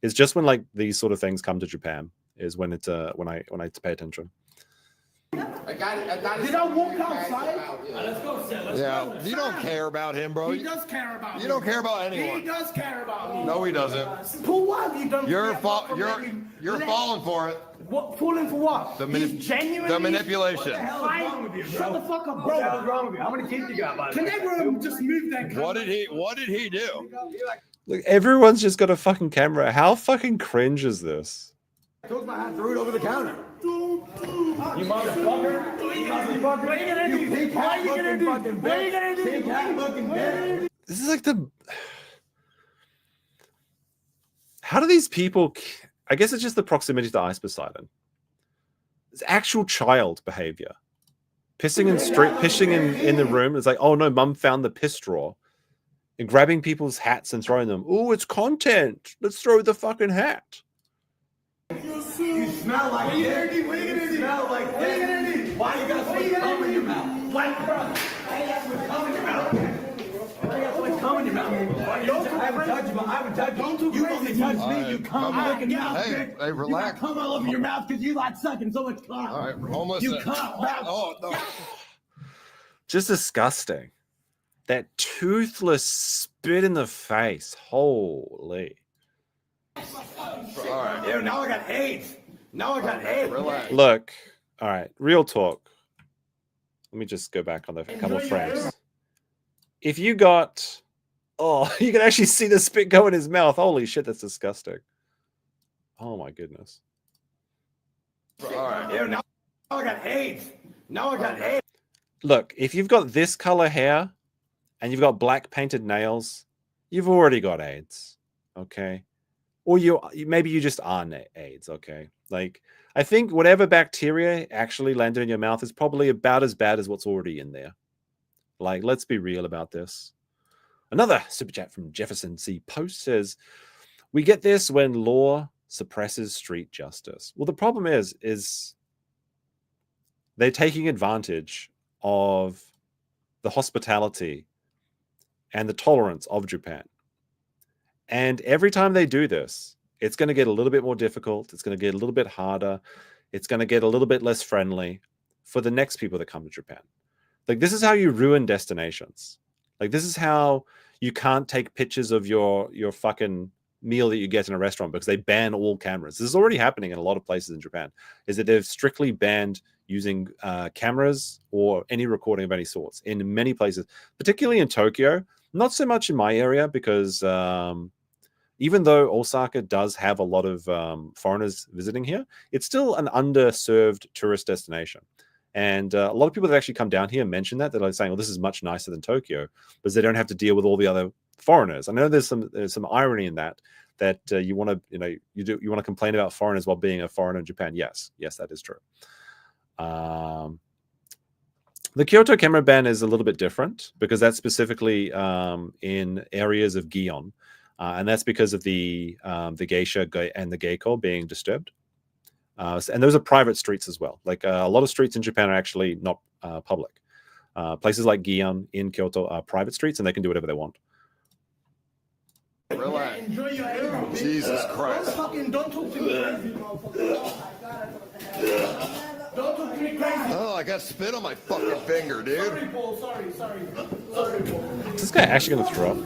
It's just when like these sort of things come to Japan is when it's when I pay attention. Did I walk outside? Let's go, Seth. Yeah, you don't care about him, bro. He does care about me. You don't care about anyone. He does care about me. No, he doesn't. For what? You don't You're care you're falling for it. What? Falling for what? The manipulation. Shut the fuck up, bro. What's wrong with you? How many teeth you got, by the way? Can everyone just move that camera? What did he do? Look, everyone's just got a fucking camera. How fucking cringe is this? I took my hat, threw it over the counter. You motherfucker. What are you gonna do? What are you gonna do? What are you gonna do? Big hat looking bitch. This is like the... How do these people... I guess it's just the proximity to Ice Poseidon. It's actual child behavior. Pissing in the room. It's like, oh no, mum found the piss straw. And grabbing people's hats and throwing them. Oh, it's content. Let's throw the fucking hat. You smell like this. What are you gonna do? You smell like this. What are you gonna do? Why you got so cum in your mouth? Why, bro? Why you got so cum in your mouth? Why you got so cum in your mouth? I haven't touched you. I haven't touched you. Don't do you only touch me. You cum looking mouth. Hey, relax. You got cum all over your mouth because you like sucking so much cum. All right, almost. You cum. Oh no. Just disgusting. That toothless spit in the face. Holy. All right. Ew, now I got AIDS. Relax. Look. All right. Real talk. Let me just go back on a couple of frames. If you got... Oh, you can actually see the spit go in his mouth. Holy shit, that's disgusting. Oh my goodness. All right. Ew, now I got AIDS. Look, if you've got this color hair and you've got black painted nails, you've already got AIDS. Okay? Or maybe you just are AIDS, okay? Like, I think whatever bacteria actually landed in your mouth is probably about as bad as what's already in there. Like, let's be real about this. Another super chat from Jefferson C. Post says, we get this when law suppresses street justice. Well, the problem is they're taking advantage of the hospitality and the tolerance of Japan. And every time they do this, it's going to get a little bit more difficult. It's going to get a little bit harder. It's going to get a little bit less friendly for the next people that come to Japan. Like, this is how you ruin destinations. Like, this is how you can't take pictures of your fucking meal that you get in a restaurant because they ban all cameras. This is already happening in a lot of places in Japan, is that they've strictly banned using cameras or any recording of any sorts in many places, particularly in Tokyo. Not so much in my area because even though Osaka does have a lot of foreigners visiting here, it's still an underserved tourist destination. And a lot of people that actually come down here mention that. They're like saying, well, this is much nicer than Tokyo because they don't have to deal with all the other foreigners. I know there's some irony in that you want to, you want to complain about foreigners while being a foreigner in Japan. Yes, that is true. The Kyoto camera ban is a little bit different because that's specifically in areas of Gion, and that's because of the geisha and the geiko being disturbed. And those are private streets as well. Like a lot of streets in Japan are actually not public. Places like Gion in Kyoto are private streets, and they can do whatever they want. Relax. Enjoy your arrow. Jesus Christ. Don't talk to me crazy, motherfucker. Don't talk to me crazy. Oh, I got spit on my fucking finger, dude. Sorry, Paul. Sorry, Paul. Is this guy actually going to throw up?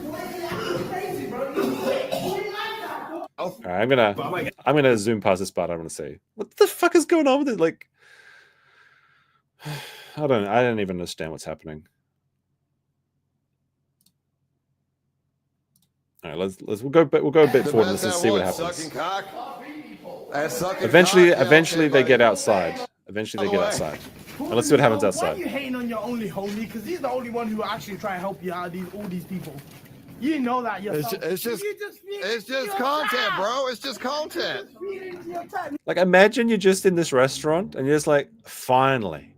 All right, I'm gonna zoom past this part. I want to see what the fuck is going on with it. Like, I don't even understand what's happening. All right, we'll go a bit forward and let's see what happens. Eventually they get outside. Eventually they get outside. And let's see what happens outside. Why are you hating on your only homie? Because he's the only one who actually try to help you out of all these people. You know that yourself. It's just content, bro. It's just content. Like, imagine you're just in this restaurant and you're just like, finally,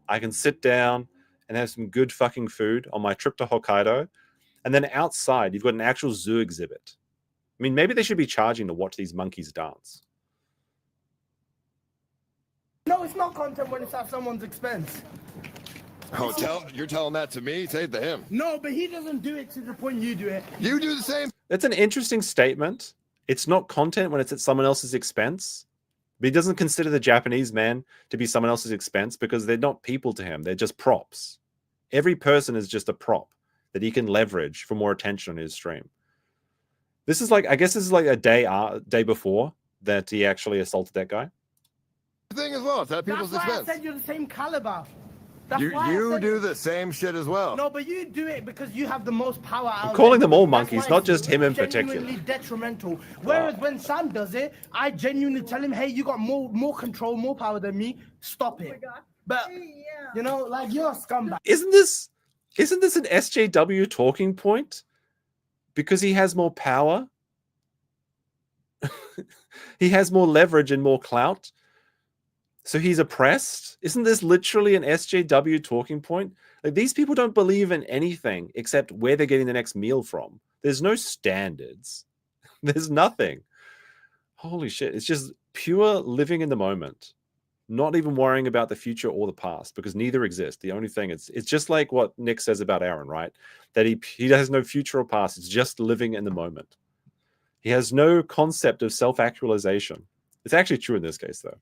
I can sit down and have some good fucking food on my trip to Hokkaido. And then outside, you've got an actual zoo exhibit. I mean, maybe they should be charging to watch these monkeys dance. No, it's not content when it's at someone's expense. Oh, you're telling that to me? Say it to him. No, but he doesn't do it to the point you do it. You do the same. That's an interesting statement. It's not content when it's at someone else's expense. But he doesn't consider the Japanese man to be someone else's expense because they're not people to him. They're just props. Every person is just a prop that he can leverage for more attention on his stream. This is like, I guess this is like a day before that he actually assaulted that guy. Thing as well. It's at people's expense. That's why I said you're the same caliber. You do the same shit as well. No, but you do it because you have the most power. I'm calling them all monkeys, not just him in particular. Genuinely detrimental. Whereas when Sam does it, I genuinely tell him, "Hey, you got more control, more power than me. Stop it." But you know, like, you're a scumbag. Isn't this an SJW talking point? Because he has more power, he has more leverage and more clout. So he's oppressed? Isn't this literally an SJW talking point? Like, these people don't believe in anything except where they're getting the next meal from. There's no standards. There's nothing. Holy shit. It's just pure living in the moment. Not even worrying about the future or the past, because neither exist. The only thing, it's just like what Nick says about Aaron, right? That he has no future or past. It's just living in the moment. He has no concept of self-actualization. It's actually true in this case, though.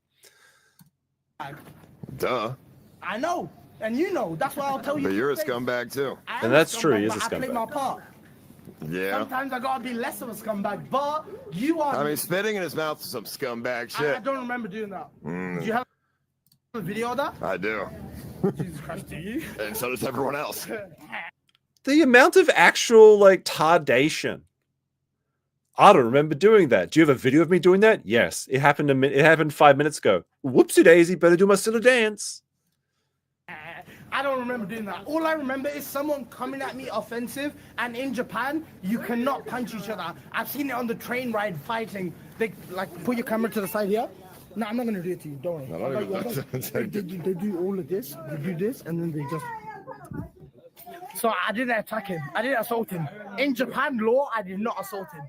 Duh. I know, and you know. That's why I'll tell you. But you're a scumbag too. And that's true. He is a scumbag. I play my part. Yeah. Sometimes I gotta be less of a scumbag, but you are. I mean, spitting in his mouth is some scumbag shit. I don't remember doing that. Do you have a video of that? I do. Jesus Christ, do you? And so does everyone else. The amount of actual, like, tardation. I don't remember doing that. Do you have a video of me doing that? Yes. It happened 5 minutes ago. Whoopsie daisy, better do my still dance. I don't remember doing that. All I remember is someone coming at me offensive, and in Japan, you cannot punch each other. I've seen it on the train ride fighting. They, like, put your camera to the side here. No, I'm not going to do it to you. Don't worry. They do all of this. They do this, and then they just... So I didn't attack him. I didn't assault him. In Japan law, I did not assault him.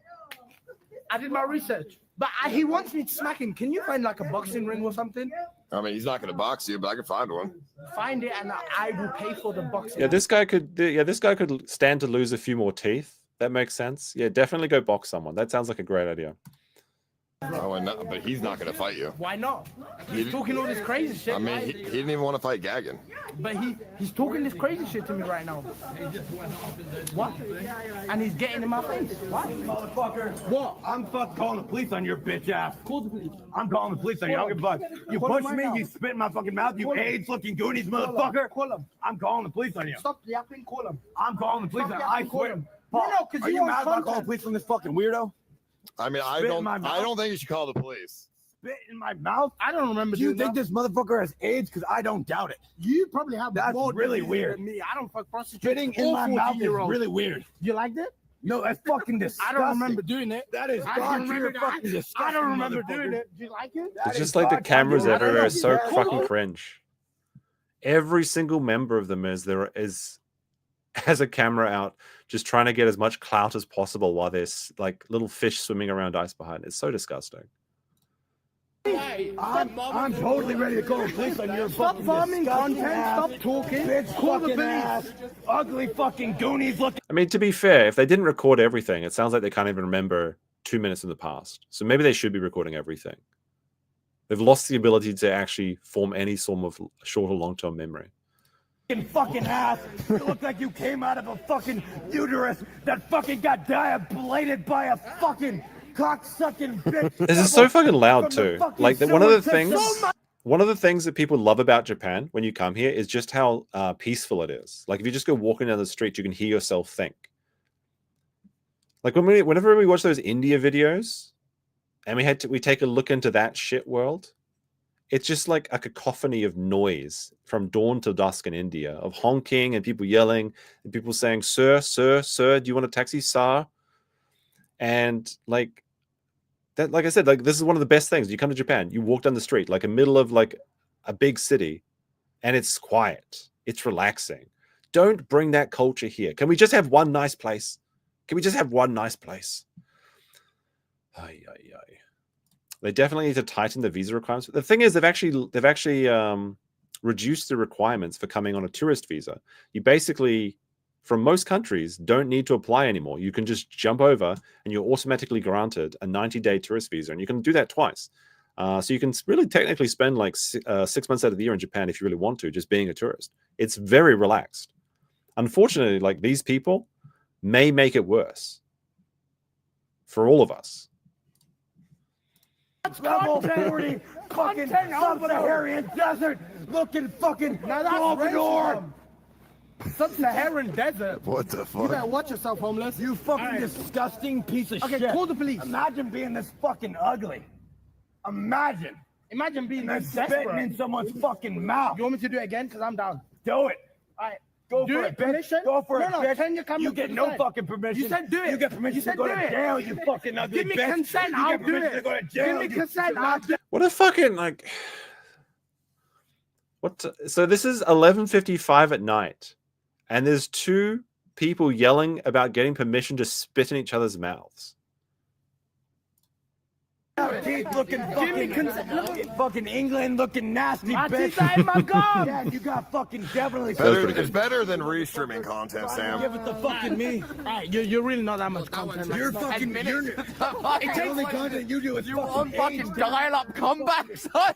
I did my research, but he wants me to smack him. Can you find like a boxing ring or something? I mean, he's not going to box you, but I can find one. Find it, and I will pay for the boxing. Yeah, this guy could stand to lose a few more teeth. That makes sense. Yeah, definitely go box someone. That sounds like a great idea. Oh, and not, but he's not going to fight you. Why not? He's talking all this crazy shit. I mean, he didn't even want to fight Gagan. But he's talking this crazy shit to me right now. What? And he's getting in my face. What? Motherfucker. What? I'm fucking calling the police on your bitch ass. Call the police. I'm calling the police on you. I don't give a fuck. You Call push him right me, now. you spit in my fucking mouth, you AIDS-looking Goonies motherfucker. Call him. I'm calling the police on you. Stop yapping. Call him. I'm calling the police on you. Stop I yapping, call swear. him. Paul, No, because are you you want mad about calling content. the police on this fucking weirdo? I mean, I don't think you should call the police. spit in my mouth? I don't remember. Do you doing think that. this motherfucker has AIDS? Because I don't doubt it. You probably have That's more really disease weird. than me. I don't fuck prostitutes. Spitting in my mouth is year-olds. really weird. You liked it? No, that's fucking I disgusting. don't remember doing it. That is I don't God remember tier fucking disgusting. I don't remember motherfucker. doing it. Do you like it? That It's is just like the God tier. cameras I don't everywhere know. are so Yeah. fucking cringe. Every single member of them has a camera out, just trying to get as much clout as possible while there's like little fish swimming around ice behind. It's so disgusting. I'm totally ready to call the police on your Stop fucking farming disgusting content. ass, Stop talking. bitch Call the fucking police. ass, ugly fucking Goonies looking. I mean, to be fair, if they didn't record everything, it sounds like they can't even remember 2 minutes in the past. So maybe they should be recording everything. They've lost the ability to actually form any sort of short or long-term memory. Fucking ass. You look like you came out of a fucking uterus that fucking got diablated by a fucking cock-sucking bitch. This is so fucking loud From the too. fucking Like sewer one of the system. things, one of the things that people love about Japan when you come here is just how peaceful it is. Like if you just go walking down the street, you can hear yourself think. Like whenever we watch those India videos, and we take a look into that shit world, it's just like a cacophony of noise from dawn to dusk in India, of honking and people yelling and people saying, "Sir, sir, sir, do you want a taxi, sir?" And like that, like I said, like this is one of the best things. You come to Japan, you walk down the street, like in the middle of like a big city, and it's quiet. It's relaxing. Don't bring that culture here. Can we just have one nice place? Can we just have one nice place? Ay, ay, ay. They definitely need to tighten the visa requirements. The thing is, they've actually reduced the requirements for coming on a tourist visa. You basically, from most countries, don't need to apply anymore. You can just jump over and you're automatically granted a 90-day tourist visa. And you can do that twice. So you can really technically spend like 6 months out of the year in Japan if you really want to, just being a tourist. It's very relaxed. Unfortunately, like these people may make it worse for all of us. Level 40 fucking sub-Saharan desert looking fucking Salvador. Sub-Saharan desert. What the You fuck? better watch yourself, homeless. You fucking disgusting piece of Okay, shit. call the police. Imagine being this fucking ugly. Imagine. Imagine being And this spitting desperate. in someone's fucking mouth. You want me to do it again? Because I'm down. Do it. All right. Go Do for it, it, bitch. permission? Go for No, it, no, bitch. turn your camera You to get the no side. fucking permission. You said do it. You get permission You to said go do to it. jail, you fucking ugly Give me bitch. consent, You I'll get do permission it. to go to Give jail, me you consent, fucking I'll do it. What a fucking like. So this is 11:55 at night, and there's two people yelling about getting permission to spit in each other's mouths. Teeth looking fucking England looking nasty My bitch. teeth are in my gum. Yeah, you got fucking definitely Better, it's better than restreaming content, Sam. give it to fucking me. All right, you're really not that much content. You're fucking the only content you do is fucking AIDS. dial-up comebacks over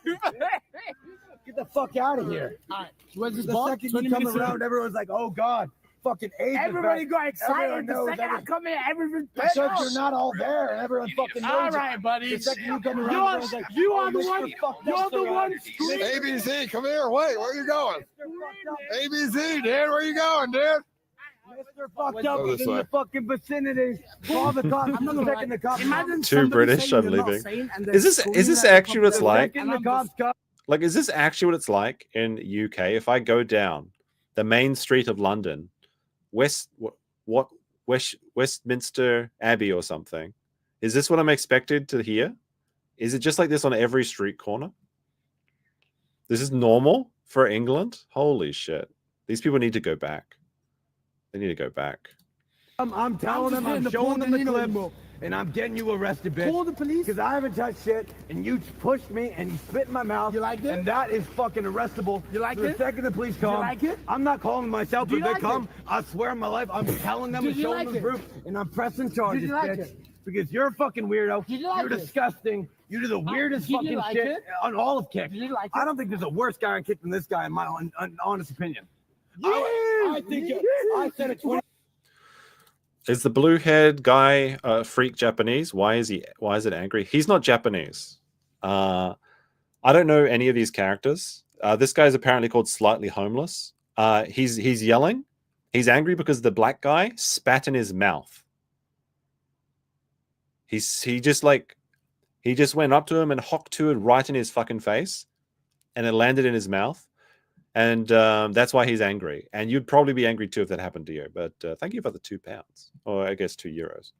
Get the fuck out of here. All right, where's this The ball? second 20 you come minutes in. around, everyone's like, oh god, fucking AIDS. is Everybody back. got excited. Everyone The knows second I everyone- come here, everything's Because better. you're not all there, and everyone fucking knows. All it. right, buddy. The second you come around, You're, everyone's like, you are oh, the Mr. one. Fucked You're Up's the around. one screaming. ABC, come here. Wait, where are you going? ABC, dude, where you going, dude? Mr. Fucked Up Go is this in way. the fucking vicinity. Call the cops. I'm not gonna Checking the cops. Imagine Too somebody British, saying I'm you're not leaving. sane and then Is this screaming at actually what it's the like? Checking the cops. Like, is this actually what it's like in UK? If I go down the main street of London, Westminster Abbey or something, is this what I'm expected to hear? Is it just like this on every street corner? This is normal for England? Holy shit. These people need to go back. They need to go back. I'm telling them, I'm showing them the clip, and I'm getting you arrested, bitch. Call the police. Because I haven't touched shit, and you pushed me, and you spit in my mouth. You like it? And that is fucking arrestable. You like So it? The second the police come, like it? I'm not calling them myself, Do but you if they like come, it? I swear on my life, I'm telling them Did and you showing like them it? proof, and I'm pressing charges, you like bitch. it? Because you're a fucking weirdo. Did you like You're it? disgusting. You do the weirdest did you fucking like shit it? on all of Kick. Did you like I it? don't think there's a worse guy on Kick than this guy, in my honest opinion. I think I said it 20. Is the blue haired guy freak Japanese? Why is it angry? He's not Japanese. I don't know any of these characters. This guy is apparently called Slightly Homeless. He's yelling. He's angry because the black guy spat in his mouth. He just like He just went up to him and hocked to it right in his fucking face, and it landed in his mouth. And that's why he's angry. And you'd probably be angry too if that happened to you. But thank you for the £2, or I guess €2.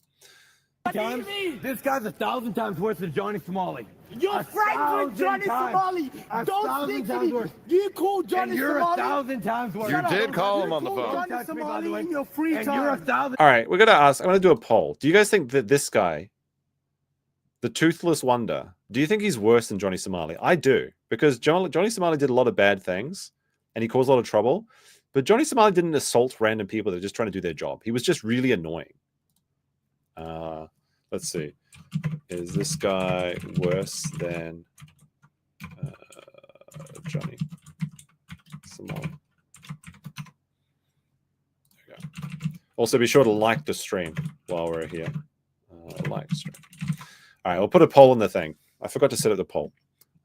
This guy's 1,000 times worse than Johnny Somali. You're friends with Johnny Somali. Don't speak to me. You call Johnny And you're Somali. 1,000 times worse. You did call him on the Call phone. Johnny Somali in your free And you're time. 1,000. All right, we're going to ask. I'm going to do a poll. Do you guys think that this guy, the Toothless Wonder, do you think he's worse than Johnny Somali? I do, because Johnny Somali did a lot of bad things, and he caused a lot of trouble. But Johnny Somali didn't assault random people that are just trying to do their job. He was just really annoying. Let's see. Is this guy worse than Johnny Somali? There we go. Also, be sure to like the stream while we're here. Like stream. All right, we'll put a poll in the thing. I forgot to set up the poll.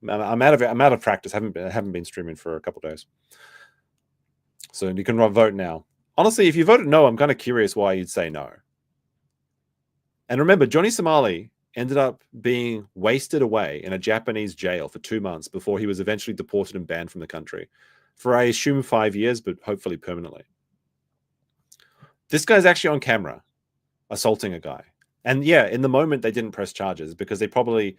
I'm out of practice. I haven't been streaming for a couple of days. So you can vote now. Honestly, if you voted no, I'm kind of curious why you'd say no. And remember, Johnny Somali ended up being wasted away in a Japanese jail for 2 months before he was eventually deported and banned from the country for, I assume, 5 years, but hopefully permanently. This guy's actually on camera assaulting a guy. And yeah, in the moment, they didn't press charges because they probably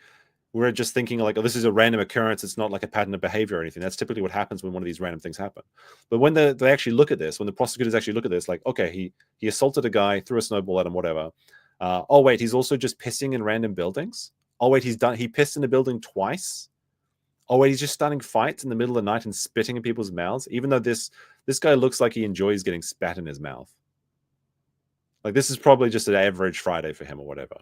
were just thinking like, oh, this is a random occurrence. It's not like a pattern of behavior or anything. That's typically what happens when one of these random things happen. But when they actually look at this, when the prosecutors actually look at this, like, okay, he assaulted a guy, threw a snowball at him, whatever. Oh wait, he's also just pissing in random buildings. Oh wait, he pissed in a building twice. Oh wait, he's just starting fights in the middle of the night and spitting in people's mouths, even though this guy looks like he enjoys getting spat in his mouth. Like, this is probably just an average Friday for him or whatever.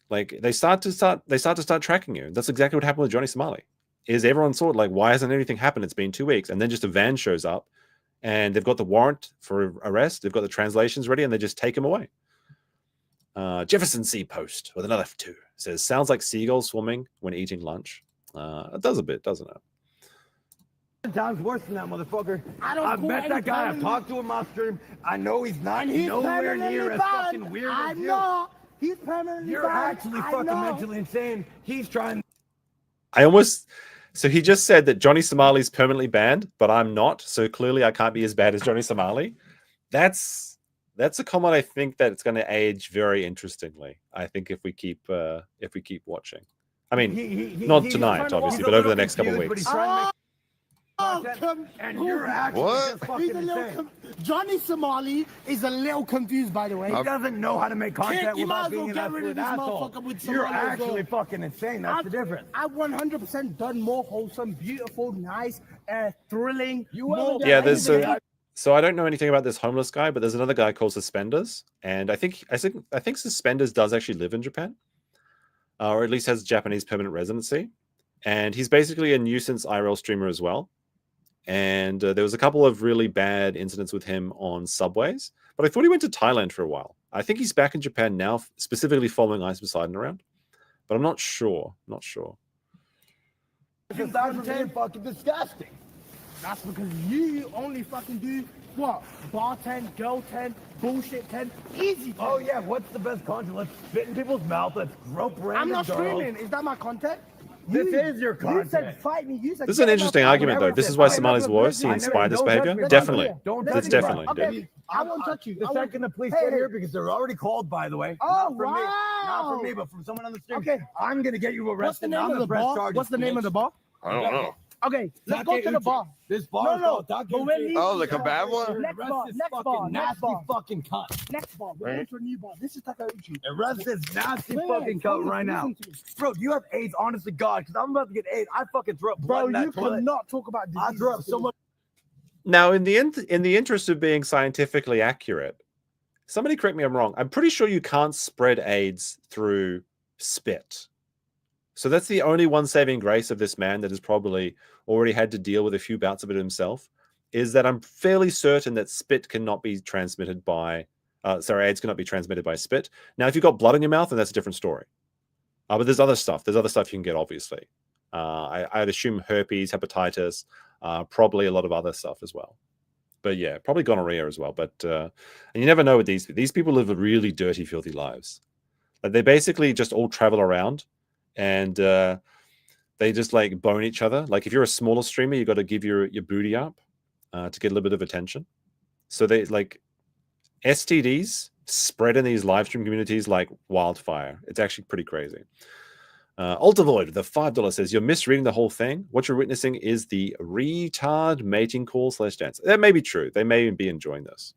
Like, they start to start tracking you. That's exactly what happened with Johnny Somali. Is everyone sort of like, why hasn't anything happened? It's been 2 weeks, and then just a van shows up. And they've got the warrant for arrest. They've got the translations ready, and they just take him away. Jefferson C. Post with another 2 says, sounds like seagulls swimming when eating lunch. It does a bit, doesn't it? Times worse than that motherfucker. I've met that guy. I've talked to him off stream. I know he's not nowhere near as fucking weird as you. know. He's permanently You're banned. actually fucking mentally insane. He's trying. So he just said that Johnny Somali's permanently banned, but I'm not. So clearly I can't be as bad as Johnny Somali. That's a comment I think that it's going to age very interestingly. I think if we keep watching. I mean, not tonight, obviously, but over the next couple of weeks. And you're actually What? just fucking insane. Johnny Somali is a little confused, by the way. He doesn't know how to make contact You might without as well being an get rid of absolute this asshole. motherfucker with You're Somali as well. actually fucking insane. That's the difference. I've 100% done more wholesome, beautiful, nice, thrilling. Yeah, so I don't know anything about this homeless guy, but there's another guy called Suspenders, and I think Suspenders does actually live in Japan, or at least has Japanese permanent residency, and he's basically a nuisance IRL streamer as well. And there was a couple of really bad incidents with him on subways, but I thought he went to Thailand for a while. I think he's back in Japan now, specifically following Ice Poseidon around, but I'm not sure. That's fucking disgusting. That's because you only fucking do what? Bartend, girl tend, bullshit tend, easy tend. Oh yeah, what's the best content? Let's spit in people's mouth. Let's rope random I'm not girls. streaming. Is that my content? This is your content. You said fight me. You said This is an interesting argument, though. This is why Somali's worse. He inspired this behavior. Definitely. That's definitely. Okay, I won't touch you. The second the police get here, because they're already called, by the way. Oh, Not from me. wow. Not from me, but from someone on the stream. Okay. I'm gonna get you arrested. What's the name of the bar? What's the name of the bar? I don't know. Okay, let's go to the bar. This bar is called but we're leaving. Oh, the kebab one? Next bar, next bar, next bar. Fucking cunt. Next bar. We're going to a new bar. This is Takauchi. Arrest this nasty Wait, fucking cunt right now. listen to me. Bro, do you have AIDS? Honest to God, because I'm about to get AIDS. I fucking threw up blood Bro, in that you toilet. cannot talk about disease. I threw up so much. Now, in the interest of being scientifically accurate, somebody correct me if I'm wrong. I'm pretty sure you can't spread AIDS through spit. So that's the only one saving grace of this man that has probably already had to deal with a few bouts of it himself, is that I'm fairly certain that spit cannot be transmitted by, AIDS cannot be transmitted by spit. Now, if you've got blood in your mouth, then that's a different story. But there's other stuff. There's other stuff you can get, obviously. I'd assume herpes, hepatitis, probably a lot of other stuff as well. But yeah, probably gonorrhea as well. But and you never know with these people live really dirty, filthy lives. They basically just all travel around, and they just like bone each other. Like if you're a smaller streamer, you got to give your booty up to get a little bit of attention. So they like STDs spread in these live stream communities like wildfire. It's actually pretty crazy. Ultavoid, the $5 says, you're misreading the whole thing. What you're witnessing is the retard mating call / dance. That may be true. They may be enjoying this.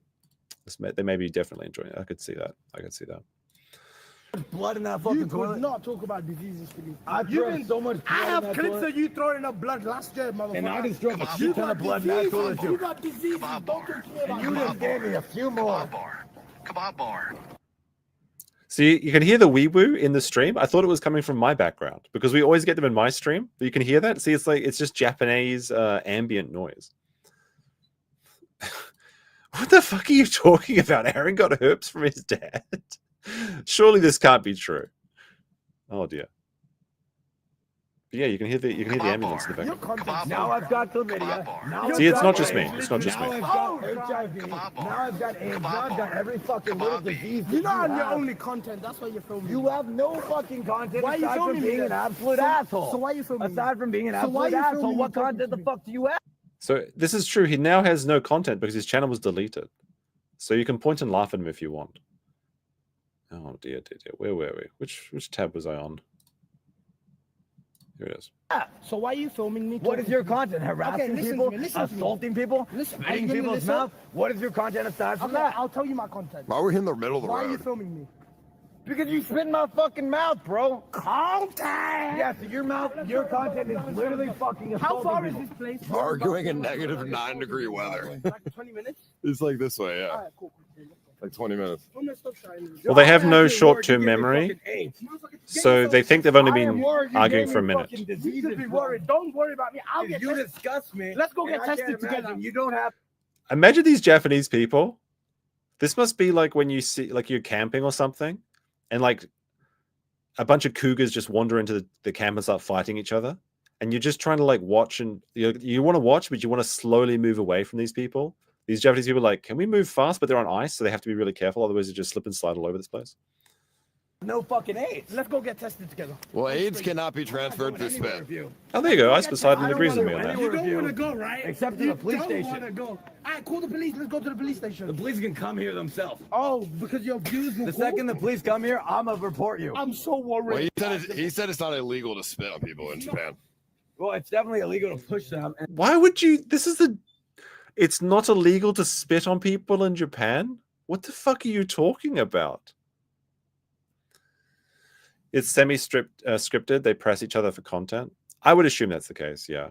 They may be definitely enjoying it. I could see that. I could see that. Blood in that fucking toilet. Not talk about diseases to me. I've thrown so much blood I have in that clips toilet. of you throwing up blood last year, motherfucker. And I just drove a shit ton of blood in that toilet too. You got diseases. Don't talk to me about You just gave me a few more. Kebab bar. See, you can hear the wee woo in the stream. I thought it was coming from my background because we always get them in my stream. But you can hear that. See, it's like it's just Japanese ambient noise. What the fuck are you talking about? Aaron got herpes from his dad. Surely this can't be true. Oh dear. But yeah, you can hear the ambulance in the background. Now I've got chlamydia. Now See, it's not just me. It's not just Now me. I've got HIV. Now I've got AIDS. Now I've got every fucking little disease. You're not on your have. only content. That's why you're filming. You have no fucking content Why are you aside from filming me being then? an absolute So- asshole. so why are you filming me? Aside from being an So why are absolute you asshole, filming what me talking content to the me? fuck do you have? So this is true. He now has no content because his channel was deleted. So you can point and laugh at him if you want. Oh dear, dear, dear. Where were we? Which tab was I on? Here it is. So why are you filming me? What is your content? Harassing listen to people? me, listen to me. Assaulting people? Listen, are Spitting you gonna people's listen? mouth? What is your content aside from Okay, that? I'll tell you my content. Why are we in the middle of the Why are you road? filming me? Because you spit in my fucking mouth, bro. Content. Yeah, so your content is literally fucking How assaulting far is people. this place? Arguing in -9-degree weather. Like 20 minutes? It's like this way, yeah. All right, cool. Like 20 minutes. I'm gonna stop shining. Well, they have I'm no actually short-term worried you gave me memory, fucking AIDS. so they think they've only I am been worried you arguing gave for a me minute. fucking You diseases, should be bro. worried. Don't worry about me. I'll get You tested. disgust me. Let's go and get I can't tested together. imagine You don't have. Imagine these Japanese people. This must be like when you see, like you're camping or something, and like a bunch of cougars just wander into the camp and start fighting each other, and you're just trying to like watch, and you want to watch, but you want to slowly move away from these people. These Japanese people are like, can we move fast? But they're on ice, so they have to be really careful. Otherwise, they just slip and slide all over this place. No fucking AIDS. Let's go get tested together. Well, AIDS cannot be transferred through Anywhere spit. with you. Oh, there you go. Ice Poseidon I don't agrees with me wanna on go that. You don't Review. want to go, right? Except to You the police don't station. wanna go. All right, call the police. Let's go to the police station. The police can come here themselves. Oh, because your views will The second the police come here, I'm gonna report you. I'm so worried. Well, he said it's not illegal to spit on people in Japan. Well, it's definitely illegal to push them. And Why would you? It's not illegal to spit on people in Japan? What the fuck are you talking about? It's scripted. They press each other for content. I would assume that's the case, yeah.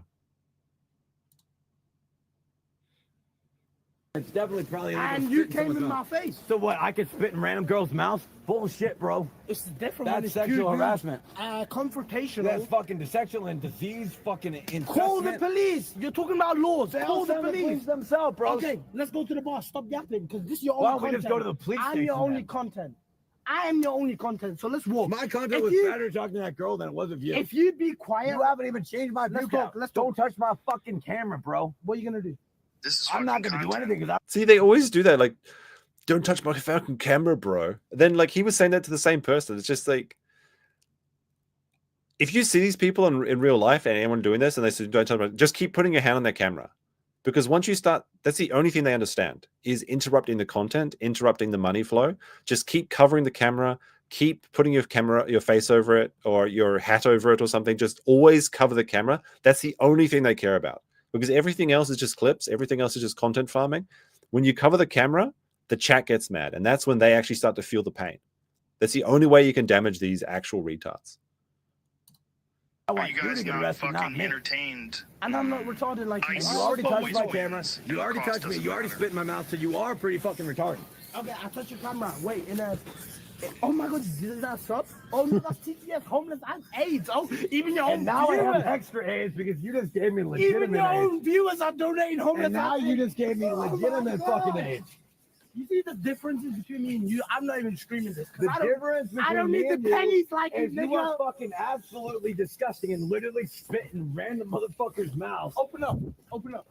it's definitely probably illegal. And to you spit came in someone's my mouth. face. So what? I could spit in random girls' mouths? Bullshit, bro. It's different. when That's it's sexual two dudes. harassment. Confrontational. That's fucking sexual and disease. Fucking Call the infestment. police. You're talking about laws. Call the Tell the police. themselves, bro. Okay, let's go to the bar. Stop yapping, because this is your Why only don't we content. just go to the police I'm station your only then? content. I am your only content. So let's walk. My content If was you- better talking to that girl than it was of you. If you be quiet, You haven't even changed my Let's view talk, count. let's Don't talk. touch my fucking camera, bro. what are you gonna do? This is I'm not gonna do anything because See, they always do that. Like, don't touch my fucking camera, bro. Then, like, he was saying that to the same person. It's just like, if you see these people in real life and anyone doing this and they say, don't touch my, just keep putting your hand on their camera. Because once you start, that's the only thing they understand is interrupting the content, interrupting the money flow. Just keep covering the camera, keep putting your face over it or your hat over it or something. Just always cover the camera. That's the only thing they care about. Because everything else is just clips. Everything else is just content farming. When you cover the camera, the chat gets mad. And that's when they actually start to feel the pain. That's the only way you can damage these actual retards. I want you to get arrested, not me. entertained? And I'm not retarded like you. And you already touched my camera. You already touched me. You already spit in my mouth, so you are pretty fucking retarded. Okay, I touched your camera. Wait, oh my god, is that sub? Oh no, that's TTS, homeless, and AIDS. Oh, even your own And now I have viewers. extra AIDS because you just gave me Even legitimate your AIDS. own viewers are donating homeless. And now and you AIDS. just gave me Oh my legitimate fucking God. AIDS. You see the differences between me and you? I'm not even screaming this. 'cause The I don't, difference between I don't me need the and you pennies like you, is you are nigga. fucking absolutely disgusting and literally spit in random motherfuckers' mouths. Open up, open up.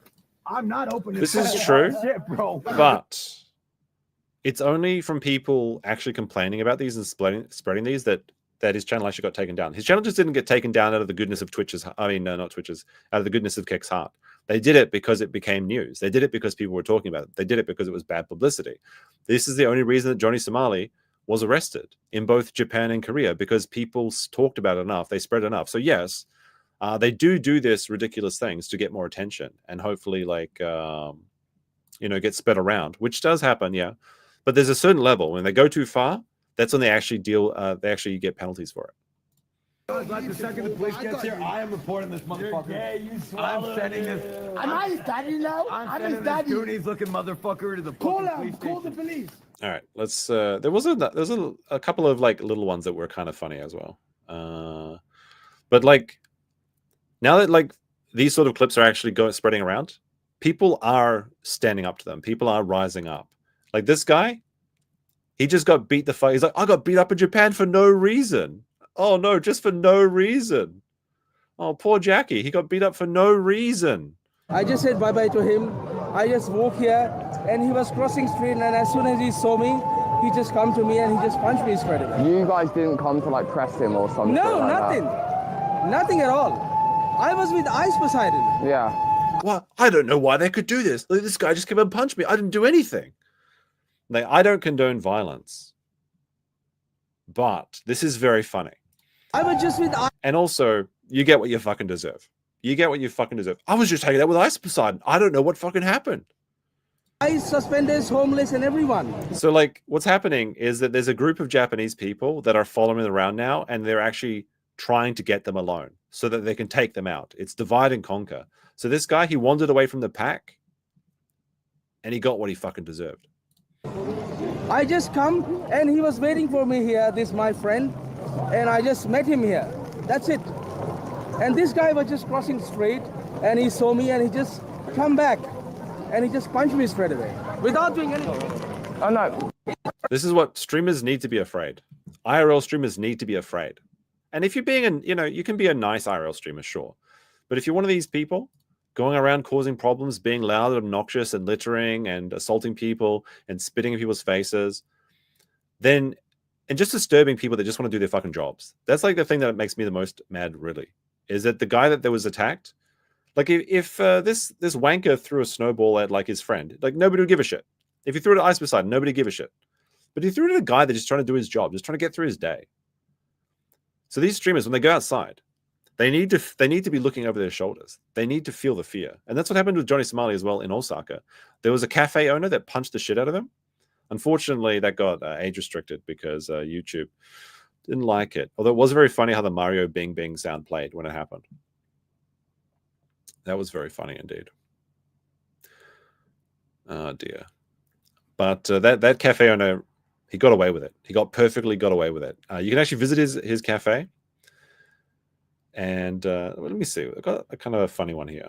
I'm not opening This is fucking true. shit, bro. But it's only from people actually complaining about these and spreading these that his channel actually got taken down. His channel just didn't get taken down out of the goodness of Twitch's. I mean, no, not Twitch's. Out of the goodness of Kek's heart. They did it because it became news. They did it because people were talking about it. They did it because it was bad publicity. This is the only reason that Johnny Somali was arrested in both Japan and Korea, because people talked about it enough. They spread enough. So yes, they do this ridiculous things to get more attention and hopefully like, get spread around, which does happen. Yeah. But there's a certain level when they go too far, that's when they actually they actually get penalties for it. Like the second the police gets here, I am reporting this motherfucker. Yeah, you I'm sending this. Am I his daddy now? I'm sending this Goonies-looking motherfucker to the police station. Call the police. All right, let's. There was a couple of like little ones that were kind of funny as well. But like now that like these sort of clips are actually spreading around, people are standing up to them. People are rising up. Like this guy, he just got beat the fuck. He's like, I got beat up in Japan for no reason. Oh no, just for no reason. Oh, poor Jackie. He got beat up for no reason. I just said bye-bye to him. I just walked here and he was crossing street, and as soon as he saw me, he just come to me and he just punched me straight away. You guys didn't come to like press him or something? No, like nothing. That. Nothing at all. I was with Ice Poseidon. Yeah. Well, I don't know why they could do this. Like, this guy just came and punched me. I didn't do anything. Like, I don't condone violence. But this is very funny. I was just with... And also, you get what you fucking deserve. You get what you fucking deserve. I was just hanging out with Ice Poseidon. I don't know what fucking happened. Ice, suspenders, homeless, and everyone. So, like, what's happening is that there's a group of Japanese people that are following them around now, and they're actually trying to get them alone so that they can take them out. It's divide and conquer. So this guy, he wandered away from the pack, and he got what he fucking deserved. I just come, and he was waiting for me here, this my friend, and I just met him here. That's it. And this guy was just crossing straight, and he saw me, and he just come back, and he just punched me straight away without doing anything. Oh no. This is what streamers need to be afraid. IRL streamers need to be afraid. And if you're being you can be a nice IRL streamer, sure. But if you're one of these people going around causing problems, being loud and obnoxious and littering and assaulting people and spitting in people's faces, and just disturbing people that just want to do their fucking jobs. That's like the thing that makes me the most mad, really, is that the guy that was attacked, like if this wanker threw a snowball at like his friend, like nobody would give a shit. If he threw it at Ice Poseidon, nobody would give a shit. But he threw it at a guy that's just trying to do his job, just trying to get through his day. So these streamers, when they go outside, they need to be looking over their shoulders. They need to feel the fear. And that's what happened with Johnny Somali as well in Osaka. There was a cafe owner that punched the shit out of him. Unfortunately, that got age restricted because YouTube didn't like it. Although it was very funny how the Mario Bing Bing sound played when it happened. That was very funny indeed. Oh dear. But that cafe owner, he got away with it. He perfectly got away with it. You can actually visit his cafe. And let me see. I've got a kind of a funny one here.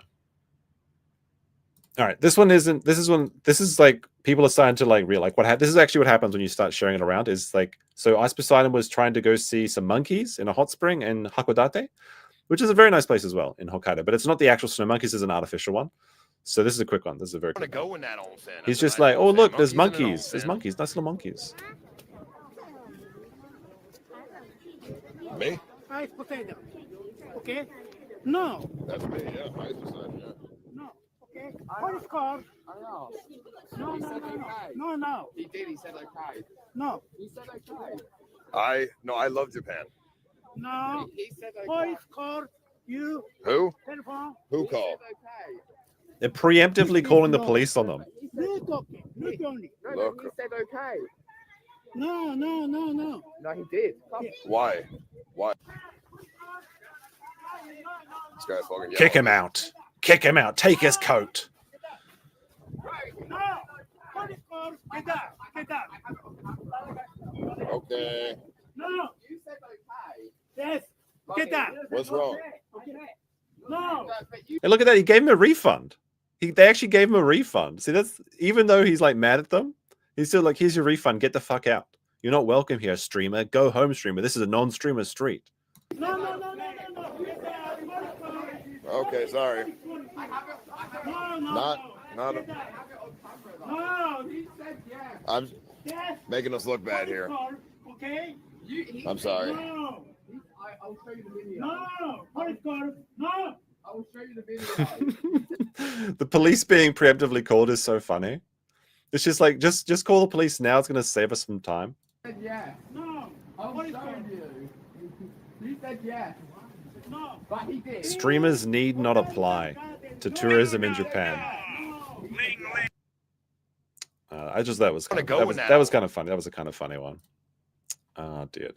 All right, this is like people are starting to like realize this is actually what happens when you start sharing it around. Is like, so Ice Poseidon was trying to go see some monkeys in a hot spring in Hakodate, which is a very nice place as well in Hokkaido, but it's not the actual snow monkeys, it's an artificial one. So this is a quick one. This is a very quick one. He's just like, oh look, there's monkeys. There's monkeys, nice little monkeys. Me? Ice Poseidon. Okay? No. That's me, yeah. Ice Poseidon, yeah. No. Okay. What is called? I know. No, no. He did. He said okay. No. He said okay. I love Japan. No. He said okay. What is called? You. Who? Telephone. Who called? Okay. They're preemptively calling the police on them. Look, okay. Look only. Look. He said okay. No. No, he did. Come. Why? This guy's fucking yelling. Kick him out. Kick him out. Take his coat. No. What is called? Get up. Get up. Okay. No. You said okay. Yes. Get up. What's wrong? Okay. No. And look at that. He gave him a refund. They actually gave him a refund. See, that's even though he's like mad at them, he's still like, here's your refund. Get the fuck out. You're not welcome here, streamer. Go home, streamer. This is a non-streamer street. No. Okay, sorry. No. Not Not a... No, he said yes. I'm Yes. making us look bad here. Okay. I'm sorry. No. I'll show you the video. No. Police car. No. I will show you the video. The police being preemptively called is so funny. It's just like, just call the police now. It's going to save us some time. He said yes. No. I'll show you. He said yes. No. But he did. Streamers need not apply to tourism in Japan. I just that was kind of, that was kind of funny. That was a kind of funny one. Oh dear.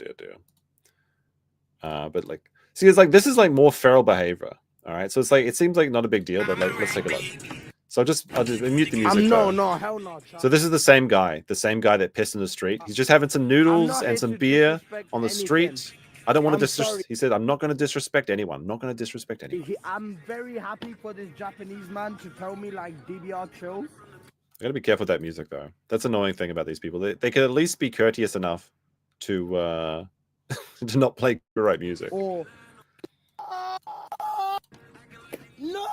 But like, see, it's like this is like more feral behavior. All right, so it's like it seems like not a big deal, but like let's take a look. So I'll just mute the music. No, hell no. So this is the same guy that pissed in the street. He's just having some noodles and some beer on the street. I don't want to disrespect. He said, "I'm not going to disrespect anyone. I'm not going to disrespect anyone." I'm very happy for this Japanese man to tell me like DBR chill. I gotta be careful with that music though. That's the annoying thing about these people. They could at least be courteous enough to to not play the right music. Or no.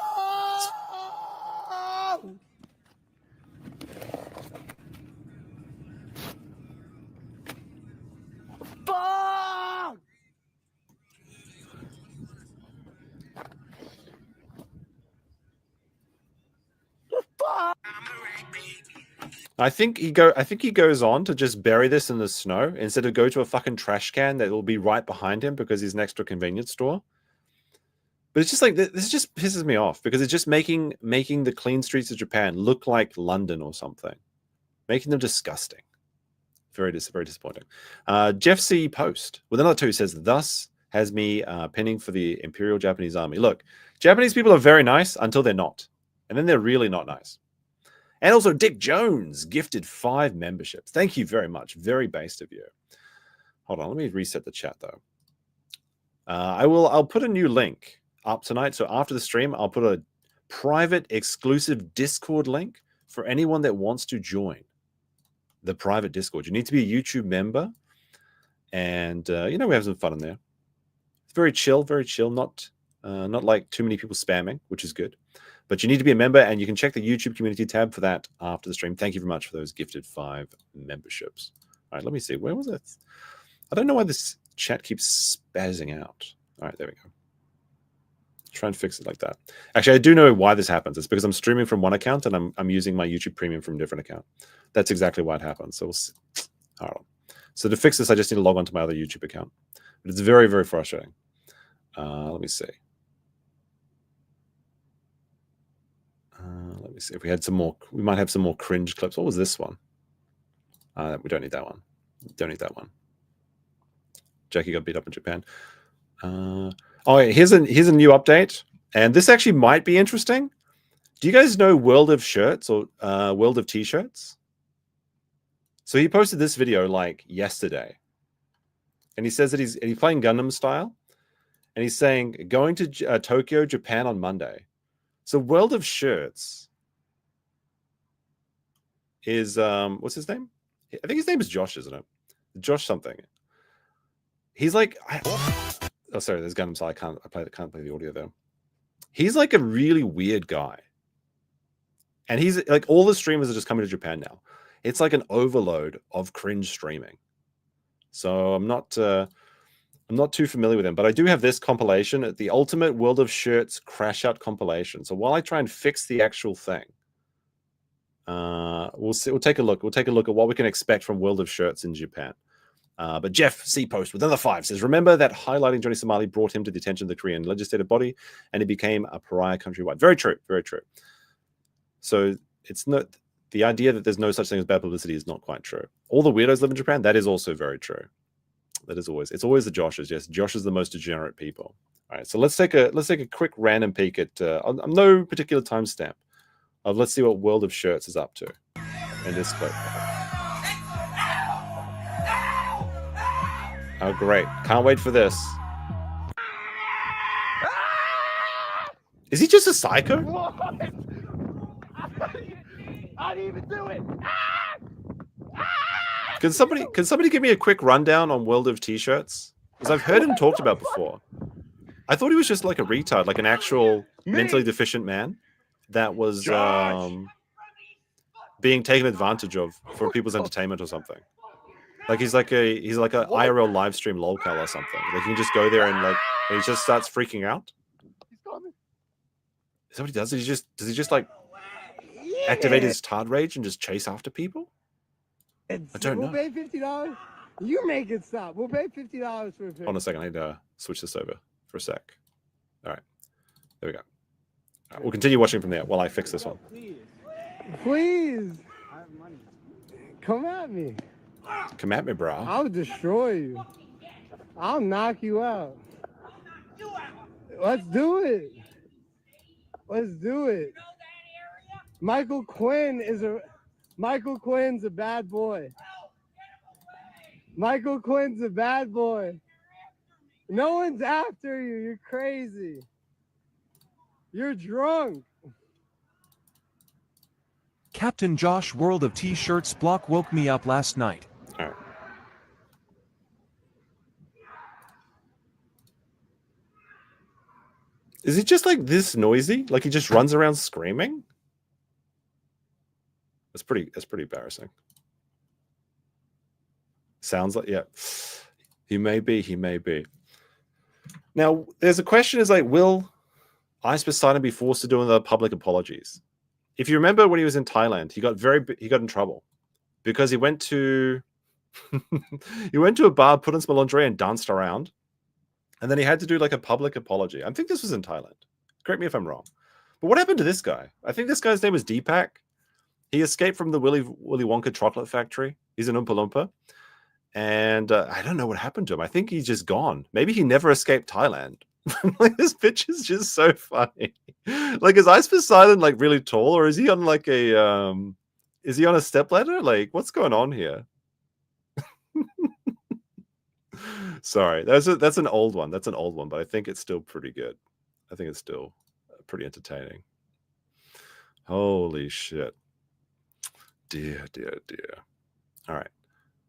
Fuck! I think he goes on to just bury this in the snow instead of go to a fucking trash can that will be right behind him because he's next to a convenience store. But it's just like this just pisses me off because it's just making the clean streets of Japan look like London or something, making them disgusting. Very disappointing. Jeff C. Post with another two says, "Thus has me pinning for the Imperial Japanese Army." Look, Japanese people are very nice until they're not, and then they're really not nice. And also, Dick Jones gifted 5 memberships. Thank you very much. Very based of you. Hold on, let me reset the chat though. I'll put a new link up tonight. So after the stream, I'll put a private exclusive Discord link for anyone that wants to join the private Discord. You need to be a YouTube member, and we have some fun in there. It's very chill, not like too many people spamming, which is good. But you need to be a member, and you can check the YouTube community tab for that after the stream. Thank you very much for those gifted 5 memberships. All right, let me see. Where was it? I don't know why this chat keeps spazzing out. All right, there we go. Try and fix it like that. Actually, I do know why this happens. It's because I'm streaming from one account, and I'm using my YouTube Premium from a different account. That's exactly why it happens. So we'll see. All right. So to fix this, I just need to log on to my other YouTube account. But it's very, very frustrating. Let me see. Let me see if we had some more. We might have some more cringe clips. What was this one? We don't need that one. Don't need that one. Jackie got beat up in Japan. Oh, here's a new update, and this actually might be interesting. Do you guys know World of Shirts or World of T-shirts? So he posted this video like yesterday, and he says that he's playing Gundam style, and he's saying going to Tokyo, Japan on Monday. So World of Shirts is what's his name? I think his name is Josh, isn't it? Josh something. He's like, oh sorry, there's Gundam style. I can't play the audio though. He's like a really weird guy, and he's like all the streamers are just coming to Japan now. It's like an overload of cringe streaming. So I'm not too familiar with him, but I do have this compilation, the Ultimate World of Shirts Crash Out compilation. So while I try and fix the actual thing, we'll see. We'll take a look. We'll take a look at what we can expect from World of Shirts in Japan. But Jeff C. Post with another 5 says, remember that highlighting Johnny Somali brought him to the attention of the Korean legislative body, and he became a pariah countrywide. Very true. Very true. So it's not the idea that there's no such thing as bad publicity is not quite true. All the weirdos live in Japan. That is also very true. That is always, it's always the Joshes. Yes, Josh is the most degenerate people. All right, so let's take a quick random peek at no particular timestamp of let's see what World of Shirts is up to in this clip. Oh great, can't wait for this. Is he just a psycho? I didn't even do it. Can somebody give me a quick rundown on World of T-shirts? Because I've heard him talked about before. I thought he was just like a retard, like an actual mentally deficient man. that was being taken advantage of for people's entertainment or something. Like he's like a IRL live stream lolcal or something. Like you can just go there and like he just starts freaking out. He's coming. Is that what he does? Does he just like activate his tard rage and just chase after people? I don't know. We'll pay $50. You make it stop. We'll pay $50 for a Hold on a second. I need to switch this over for a sec. All right. There we go. All right, we'll continue watching from there while I fix this one. Please. Come at me. Come at me, bro. I'll destroy you. I'll knock you out. Let's do it. Let's do it. Michael Quinn's a bad boy. Michael Quinn's a bad boy. No one's after you. You're crazy. You're drunk. Captain Josh World of T-shirts block woke me up last night. All right. Is he just like this noisy? Like he just runs around screaming? That's pretty embarrassing. Sounds like, yeah. He may be. Now, there's a question is like, will Ice Poseidon be forced to do another public apologies? If you remember when he was in Thailand, he got in trouble because he went to a bar, put on some lingerie and danced around. And then he had to do like a public apology. I think this was in Thailand. Correct me if I'm wrong. But what happened to this guy? I think this guy's name was Deepak. He escaped from the Willy Wonka chocolate factory. He's an Oompa Loompa. And I don't know what happened to him. I think he's just gone. Maybe he never escaped Thailand. Like this pitch is just so funny. Like is Ice Poseidon like really tall, or is he on like a is he on a stepladder? Like what's going on here? Sorry, that's an old one. That's an old one, but I think it's still pretty good. I think it's still pretty entertaining. Holy shit. Dear. All right.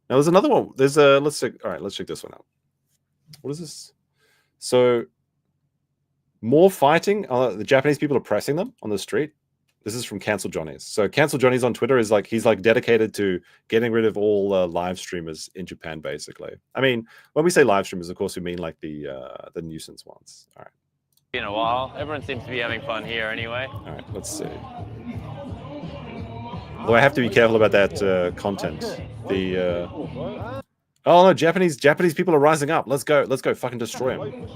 Now there's another one. There's a let's check this one out. What is this? So more fighting. The Japanese people are pressing them on the street. This is from Cancel Johnny's. So Cancel Johnny's on Twitter is like he's like dedicated to getting rid of all live streamers in Japan, basically. I mean, when we say live streamers, of course, we mean like the nuisance ones. All right. In a while, everyone seems to be having fun here anyway. All right, let's see. Although I have to be careful about that content. The oh no, Japanese people are rising up. Let's go, fucking destroy them.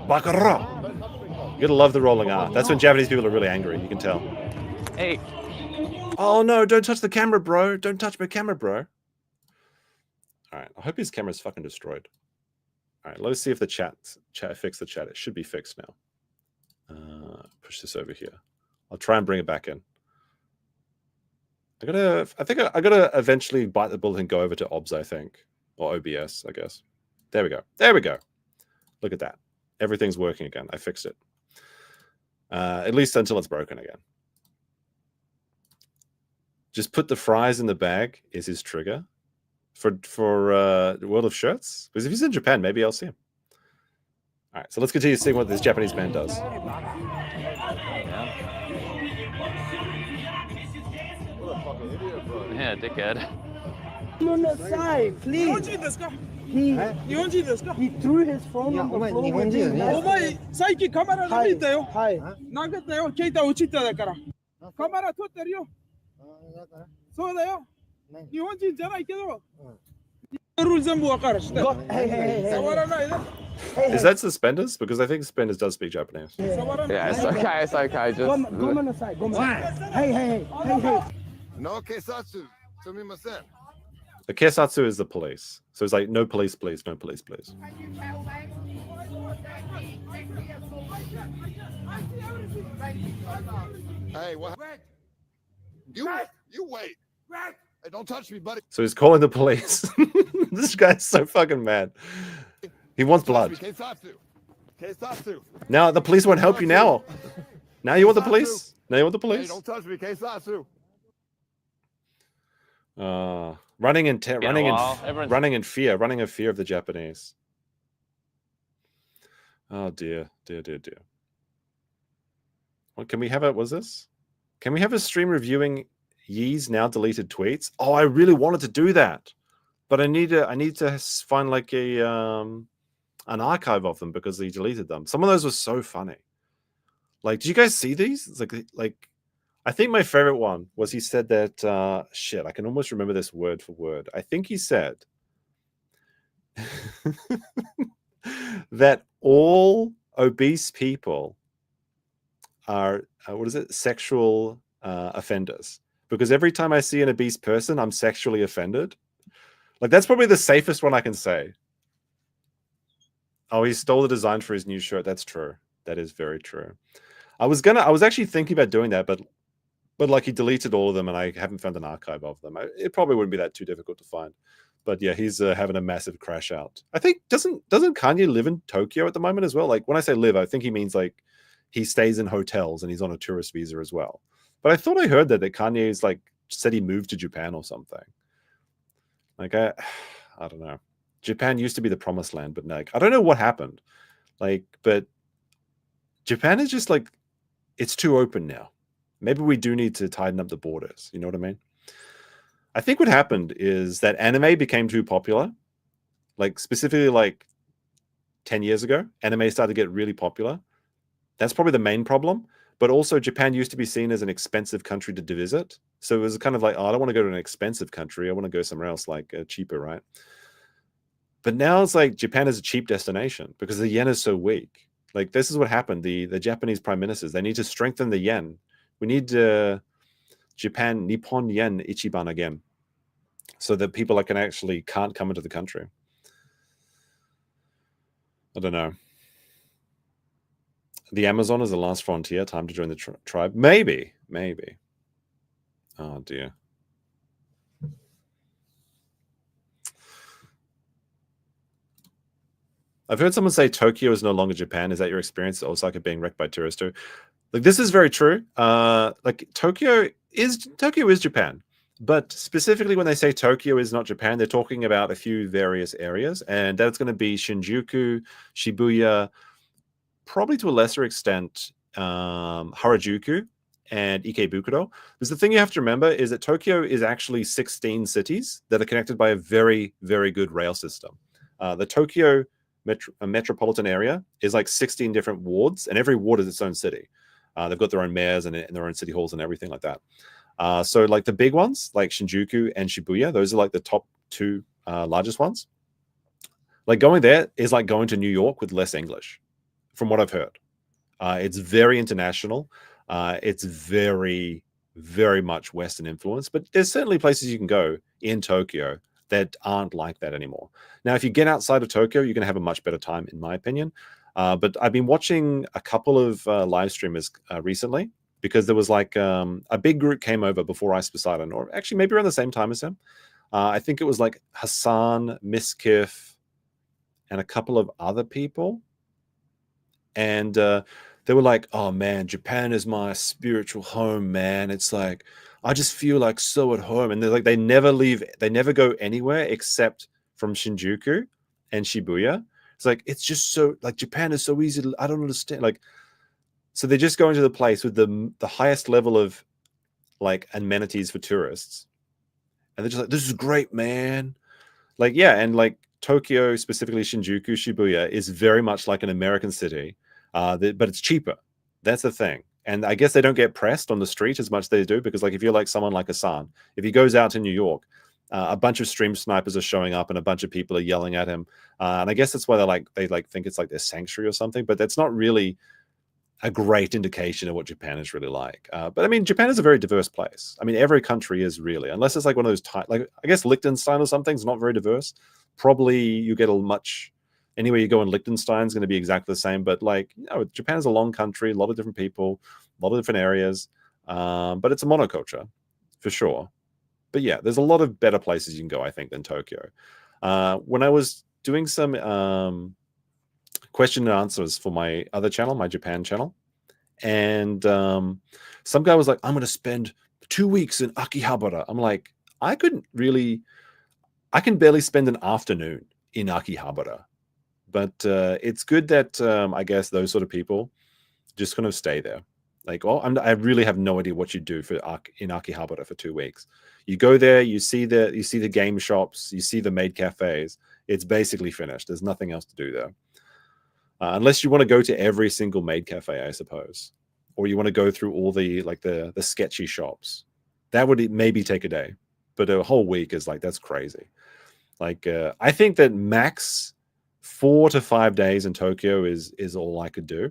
Bakara. You gotta love the rolling R. That's when Japanese people are really angry. You can tell. Hey. Oh no! Don't touch the camera, bro. Don't touch my camera, bro. All right. I hope his camera's fucking destroyed. All right. Let's see if the chat fixed the chat. It should be fixed now. Push this over here. I'll try and bring it back in. I think I gotta eventually bite the bullet and go over to OBS, I think. Or OBS, I guess. There we go. Look at that. Everything's working again. I fixed it. At least until it's broken again. Just put the fries in the bag is his trigger for World of Shirts. Because if he's in Japan, maybe I'll see him. All right, so let's continue seeing what this Japanese man does. Yeah, dickhead. On the side, please. He threw his phone on the Is that Suspenders? Because I think Suspenders does speak Japanese. Yeah, it's okay. Just... Go on the side. Hey. No keisatsu. Sumimasen. The Kesatsu is the police. So it's like, no police, please. No police, please. Hey, what? You wait. Hey, don't touch me, buddy. So he's calling the police. This guy's so fucking mad. He wants blood. Keisatsu. Now the police won't help you now. Now you want the police? Now you want the Hey, police? don't touch me, Keisatsu. Running in fear of the Japanese. Oh dear. What can we have? Was this? Can we have a stream reviewing Yee's now deleted tweets? Oh, I really wanted to do that, but I need to find like a an archive of them because he deleted them. Some of those were so funny. Like, did you guys see these? It's like I think my favorite one was he said that shit. I can almost remember this word for word. I think he said that all obese people are sexual offenders, because every time I see an obese person, I'm sexually offended. Like, that's probably the safest one I can say. Oh, he stole the design for his new shirt. That's true. That is very true. I was actually thinking about doing that, but like he deleted all of them, and I haven't found an archive of them. It probably wouldn't be that too difficult to find. But yeah, he's having a massive crash out. I think doesn't Kanye live in Tokyo at the moment as well? Like, when I say live, I think he means like he stays in hotels and he's on a tourist visa as well. But I thought I heard that Kanye's like said he moved to Japan or something. Like, I don't know. Japan used to be the promised land, but like, I don't know what happened. Like, but Japan is just like, it's too open now. Maybe we do need to tighten up the borders. You know what I mean? I think what happened is that anime became too popular. Like, specifically like 10 years ago, anime started to get really popular. That's probably the main problem. But also, Japan used to be seen as an expensive country to visit. So it was kind of like, oh, I don't want to go to an expensive country. I want to go somewhere else, like cheaper, right? But now it's like Japan is a cheap destination because the yen is so weak. Like, this is what happened. The Japanese prime ministers, they need to strengthen the yen. We need Japan, Nippon yen ichiban again, so that people like can't come into the country. I don't know. The Amazon is the last frontier. Time to join the tribe. Maybe. Oh, dear. I've heard someone say Tokyo is no longer Japan. Is that your experience at Osaka being wrecked by tourists too? Like, this is very true. Like, Tokyo is Japan. But specifically when they say Tokyo is not Japan, they're talking about a few various areas. And that's going to be Shinjuku, Shibuya, probably to a lesser extent, Harajuku and Ikebukuro. Because the thing you have to remember is that Tokyo is actually 16 cities that are connected by a very, very good rail system. The Tokyo metropolitan area is like 16 different wards, and every ward is its own city. They've got their own mayors and their own city halls and everything like that. So like the big ones, like Shinjuku and Shibuya, those are like the top two largest ones. Like, going there is like going to New York with less English, from what I've heard. It's very international. It's very, very much Western influence, but there's certainly places you can go in Tokyo that aren't like that anymore. Now, if you get outside of Tokyo, you're going to have a much better time, in my opinion. But I've been watching a couple of live streamers recently, because there was like a big group came over before Ice Poseidon, or actually maybe around the same time as him. I think it was like Hassan, Miskif, and a couple of other people. And they were like, oh man, Japan is my spiritual home, man. It's like, I just feel like so at home. And they're like, they never leave, they never go anywhere except from Shinjuku and Shibuya. It's like, it's just so, like, Japan is so easy to, I don't understand. Like, so they just go into the place with the highest level of like amenities for tourists. And they're just like, this is great, man. Like, yeah. And like Tokyo, specifically Shinjuku, Shibuya, is very much like an American city, but it's cheaper. That's the thing. And I guess they don't get pressed on the street as much as they do, because like if you're like someone like Hassan, if he goes out to New York, a bunch of stream snipers are showing up and a bunch of people are yelling at him. And I guess that's why they think it's like their sanctuary or something, but that's not really a great indication of what Japan is really like. But I mean, Japan is a very diverse place. I mean, every country is really, unless it's like one of those, like I guess Liechtenstein or something is not very diverse. Probably you get anywhere you go in Liechtenstein is going to be exactly the same. But like, Japan is a long country, a lot of different people, a lot of different areas. But it's a monoculture for sure. But yeah, there's a lot of better places you can go, I think, than Tokyo. When I was doing some question and answers for my other channel, my Japan channel, and some guy was like, I'm going to spend 2 weeks in Akihabara. I'm like, I can barely spend an afternoon in Akihabara. But it's good that I guess those sort of people just kind of stay there. Like, well, I really have no idea what you do in Akihabara for 2 weeks. You go there, you see the game shops, you see the maid cafes. It's basically finished. There's nothing else to do there, unless you want to go to every single maid cafe, I suppose, or you want to go through all the the sketchy shops. That would maybe take a day, but a whole week is like, that's crazy. Like, I think that max 4 to 5 days in Tokyo is all I could do.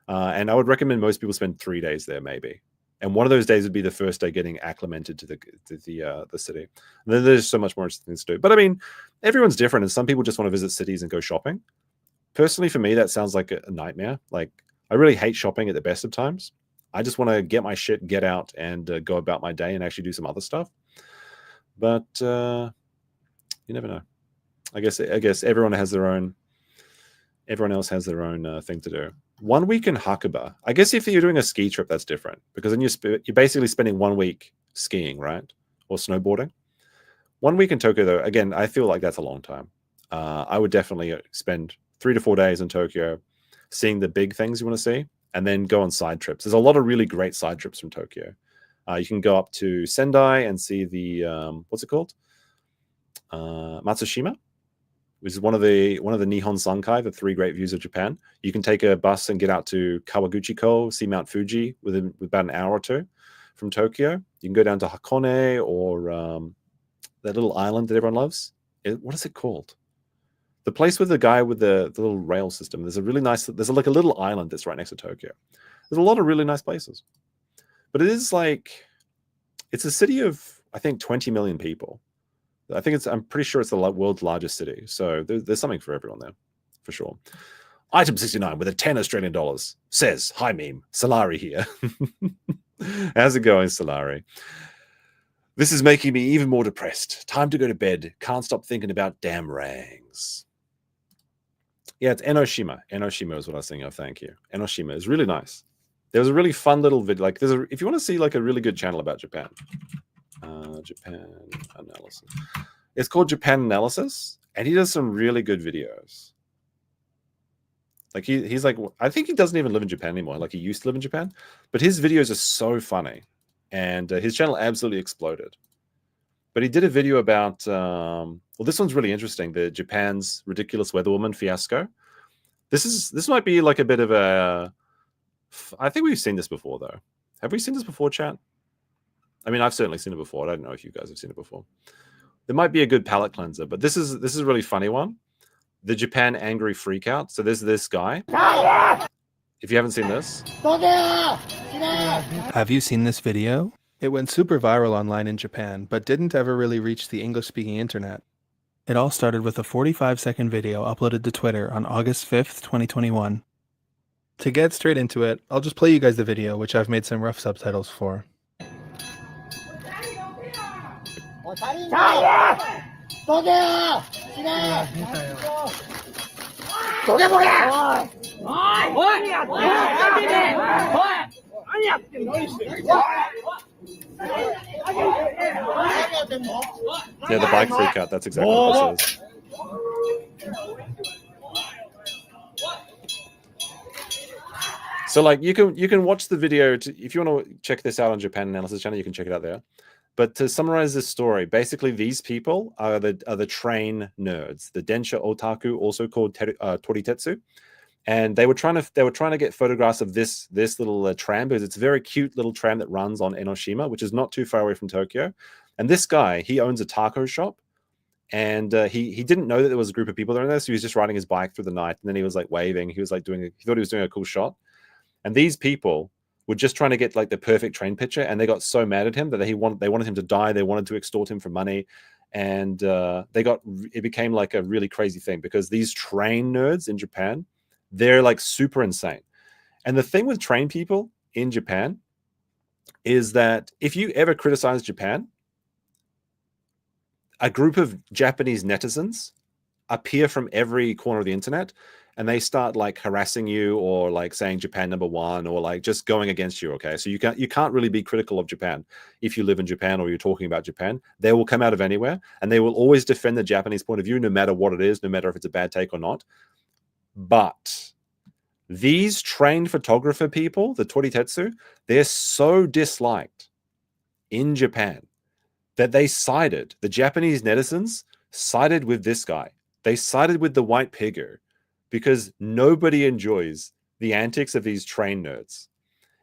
And I would recommend most people spend 3 days there, maybe. And one of those days would be the first day getting acclimated to the city. And then there's so much more interesting things to do. But I mean, everyone's different, and some people just want to visit cities and go shopping. Personally, for me, that sounds like a nightmare. Like, I really hate shopping at the best of times. I just want to get my shit, get out, and go about my day and actually do some other stuff. But you never know. I guess everyone has their own. Everyone else has their own thing to do. 1 week in Hakuba. I guess if you're doing a ski trip, that's different, because then you're basically spending 1 week skiing, right, or snowboarding. 1 week in Tokyo, though, again, I feel like that's a long time. I would definitely spend 3 to 4 days in Tokyo, seeing the big things you want to see, and then go on side trips. There's a lot of really great side trips from Tokyo. You can go up to Sendai and see the what's it called, Matsushima, which is one of the Nihon Sankai, the 3 great views of Japan. You can take a bus and get out to Kawaguchiko, see Mount Fuji within about an hour or two from Tokyo. You can go down to Hakone, or that little island that everyone loves. What is it called? The place with the guy with the little rail system. There's a really nice, there's like a little island that's right next to Tokyo. There's a lot of really nice places. But it is like, it's a city of, I think, 20 million people. I'm pretty sure it's the world's largest city. So there's something for everyone there, for sure. Item 69 with a 10 Australian dollars says, "Hi, meme. Solari here." How's it going, Solari? This is making me even more depressed. Time to go to bed. Can't stop thinking about damn rangs. Yeah, it's Enoshima. Enoshima is what I was thinking of. Thank you. Enoshima is really nice. There was a really fun little video. Like, if you want to see like a really good channel about Japan. Japan Analysis. It's called Japan Analysis, and he does some really good videos. Like, he's like, I think he doesn't even live in Japan anymore. Like, he used to live in Japan, but his videos are so funny, and his channel absolutely exploded. But he did a video about, well, this one's really interesting. The Japan's ridiculous weather woman fiasco. This might be like a bit of a. I think we've seen this before, though. Have we seen this before, chat? I mean, I've certainly seen it before. I don't know if you guys have seen it before. There might be a good palate cleanser, but this is a really funny one. The Japan angry freakout. So there's this guy. If you haven't seen this. Have you seen this video? It went super viral online in Japan, but didn't ever really reach the English-speaking internet. It all started with a 45-second video uploaded to Twitter on August 5th, 2021. To get straight into it, I'll just play you guys the video, which I've made some rough subtitles for. Yeah, the bike freak out. That's exactly what this is. So, like, you can watch the video if you want to check this out on Japan Analysis channel. You can check it out there. But to summarize this story, basically these people are the train nerds, the Densha otaku, also called toritetsu, and they were trying to get photographs of this little tram, because it's a very cute little tram that runs on Enoshima, which is not too far away from Tokyo. And this guy, he owns a taco shop, and he didn't know that there was a group of people there, so he was just riding his bike through the night, and then he was like waving. He was like he thought he was doing a cool shot, and these people were just trying to get like the perfect train picture, and they got so mad at him that they wanted him to die. They wanted to extort him for money, and it became like a really crazy thing, because these train nerds in Japan, they're like super insane. And the thing with train people in Japan is that if you ever criticize Japan, a group of Japanese netizens appear from every corner of the internet, and they start like harassing you, or like saying Japan #1, or like just going against you. Okay, so you can't really be critical of Japan if you live in Japan or you're talking about Japan. They will come out of anywhere, and they will always defend the Japanese point of view, no matter what it is, no matter if it's a bad take or not. But These trained photographer people, the toritetsu, they're so disliked in Japan that they sided, the Japanese netizens sided with this guy. They sided with the white pigger because nobody enjoys the antics of these train nerds.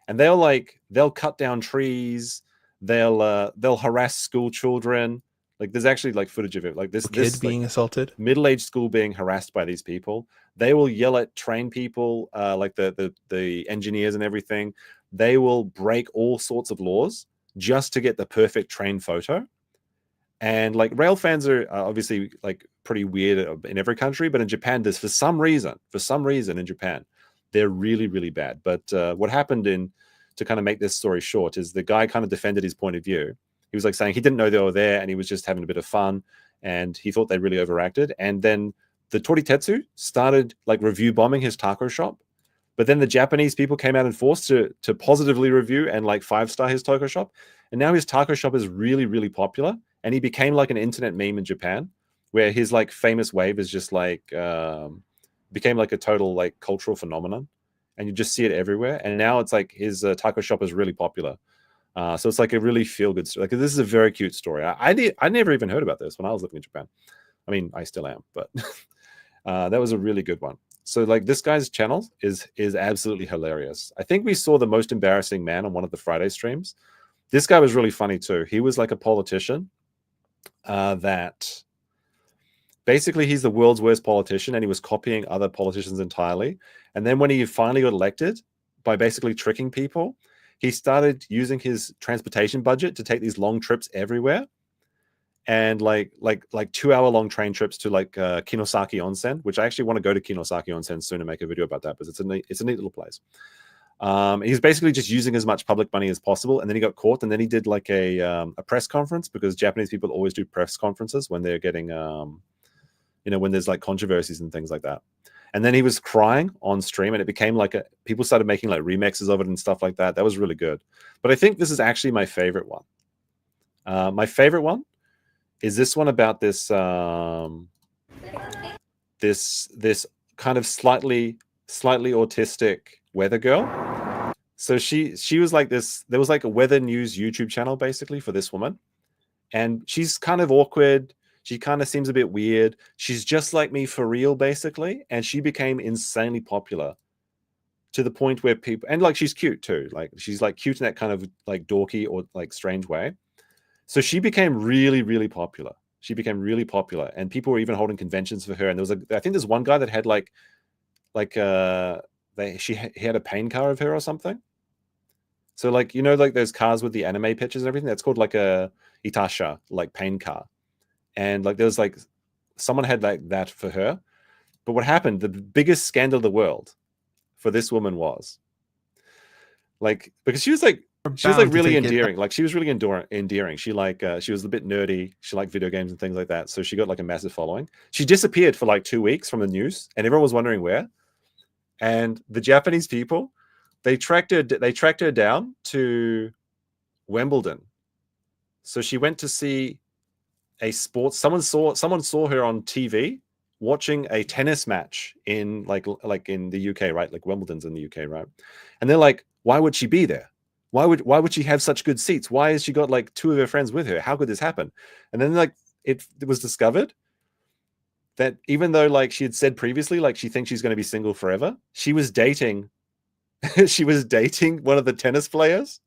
And they'll cut down trees, they'll harass school children. Like there's actually like footage of it. Like this Kid being assaulted. Middle-aged school being harassed by these people. They will yell at train people, like the engineers and everything. They will break all sorts of laws just to get the perfect train photo. And like rail fans are obviously like pretty weird in every country, but in Japan, there's for some reason in Japan, they're really, really bad. But what happened to kind of make this story short is the guy kind of defended his point of view. He was like saying he didn't know they were there and he was just having a bit of fun and he thought they really overacted. And then the toritetsu started like review bombing his taco shop. But then the Japanese people came out in force to positively review and like 5-star his taco shop. And now his taco shop is really, really popular. And he became like an internet meme in Japan where his like famous wave is just like became like a total like cultural phenomenon. And you just see it everywhere. And now it's like his taco shop is really popular. So it's like a really feel-good story. Like this is a very cute story. I never even heard about this when I was living in Japan. I mean, I still am, but that was a really good one. So like this guy's channel is absolutely hilarious. I think we saw the most embarrassing man on one of the Friday streams. This guy was really funny too. He was like a politician that basically he's the world's worst politician and he was copying other politicians entirely. And then when he finally got elected by basically tricking people, he started using his transportation budget to take these long trips everywhere. And like 2-hour-long train trips to like Kinosaki Onsen, which I actually want to go to Kinosaki Onsen soon and make a video about that, because it's a neat little place. He's basically just using as much public money as possible, and then he got caught, and then he did like a press conference, because Japanese people always do press conferences when they're getting, when there's like controversies and things like that. And then he was crying on stream, and it became like people started making like remixes of it and stuff like that. That was really good. But I think this is actually my favorite one. My favorite one is this one about this this kind of slightly autistic weather girl. So she was like this. There was like a weather news YouTube channel basically for this woman, and she's kind of awkward. She kind of seems a bit weird. She's just like me for real, basically, and she became insanely popular to the point where people, and like she's cute too. Like she's like cute in that kind of like dorky or like strange way. So she became really, really popular. She became really popular, and people were even holding conventions for her. And there was I think there's one guy that had he had a paint car of her or something. So like, like those cars with the anime pictures and everything, that's called like a itasha, like paint car. And like there was like someone had like that for her. But what happened, the biggest scandal of the world for this woman was like, because she was like really endearing. Like she was really endearing. She she was a bit nerdy. She liked video games and things like that. So she got like a massive following. She disappeared for like 2 weeks from the news, and everyone was wondering where. And the Japanese people, they tracked her down to Wimbledon. So she went to see a sports. Someone saw her on TV watching a tennis match in like in the UK, right? Like Wimbledon's in the UK, right? And they're like, why would she be there? Why would she have such good seats? Why has she got like 2 of her friends with her? How could this happen? And then like it was discovered that even though like she had said previously, like she thinks she's going to be single forever, she was dating one of the tennis players.